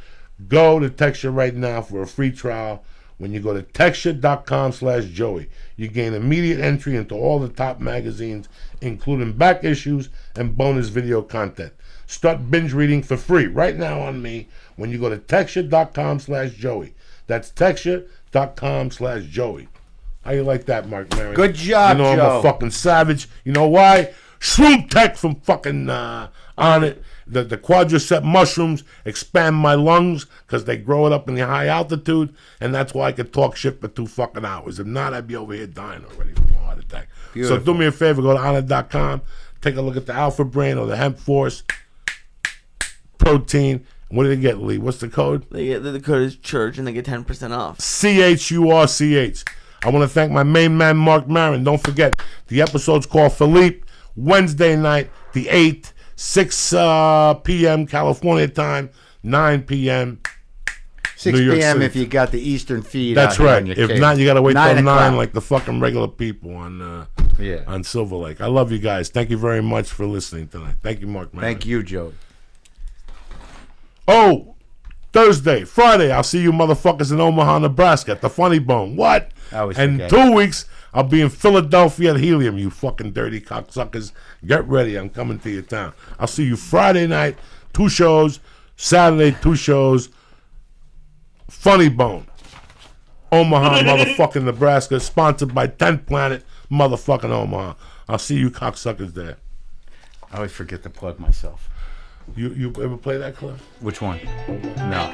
Go to Texture right now for a free trial. When you go to texture.com/Joey, you gain immediate entry into all the top magazines, including back issues and bonus video content. Start binge reading for free right now on me when you go to texture.com/Joey. That's texture.com/Joey. How you like that, Marc Maron? Good job, You know Joe. I'm a fucking savage. You know why? Shroom Tech from fucking on it. The quadricep mushrooms expand my lungs because they grow it up in the high altitude, and that's why I could talk shit for 2 fucking hours. If not, I'd be over here dying already from a heart attack. Beautiful. So do me a favor, go to honor.com, take a look at the Alpha Brain or the Hemp Force protein. What did they get, Lee? What's the code? The code is church, and they get 10% off. CHURCH. I want to thank my main man, Marc Maron. Don't forget, the episode's called Philippe, Wednesday night, the 8th, 6 p.m. California time, 9 p.m. 6 New York p.m. City. if you got the Eastern feed. That's out here right. on your If cable. not, you got to wait till 9 o'clock. like the fucking regular people on Silver Lake. I love you guys. Thank you very much for listening tonight. Thank you, Marc Maron. Thank you, Joe. Oh, Thursday, Friday, I'll see you motherfuckers in Omaha, Nebraska at the Funny Bone. What? I always And forget. 2 weeks, I'll be in Philadelphia at Helium, you fucking dirty cocksuckers. Get ready. I'm coming to your town. I'll see you Friday night, 2 shows. Saturday, 2 shows. Funny Bone. Omaha, motherfucking Nebraska. Sponsored by 10th Planet, motherfucking Omaha. I'll see you cocksuckers there. I always forget to plug myself. You ever play that, Cliff? Which one? No.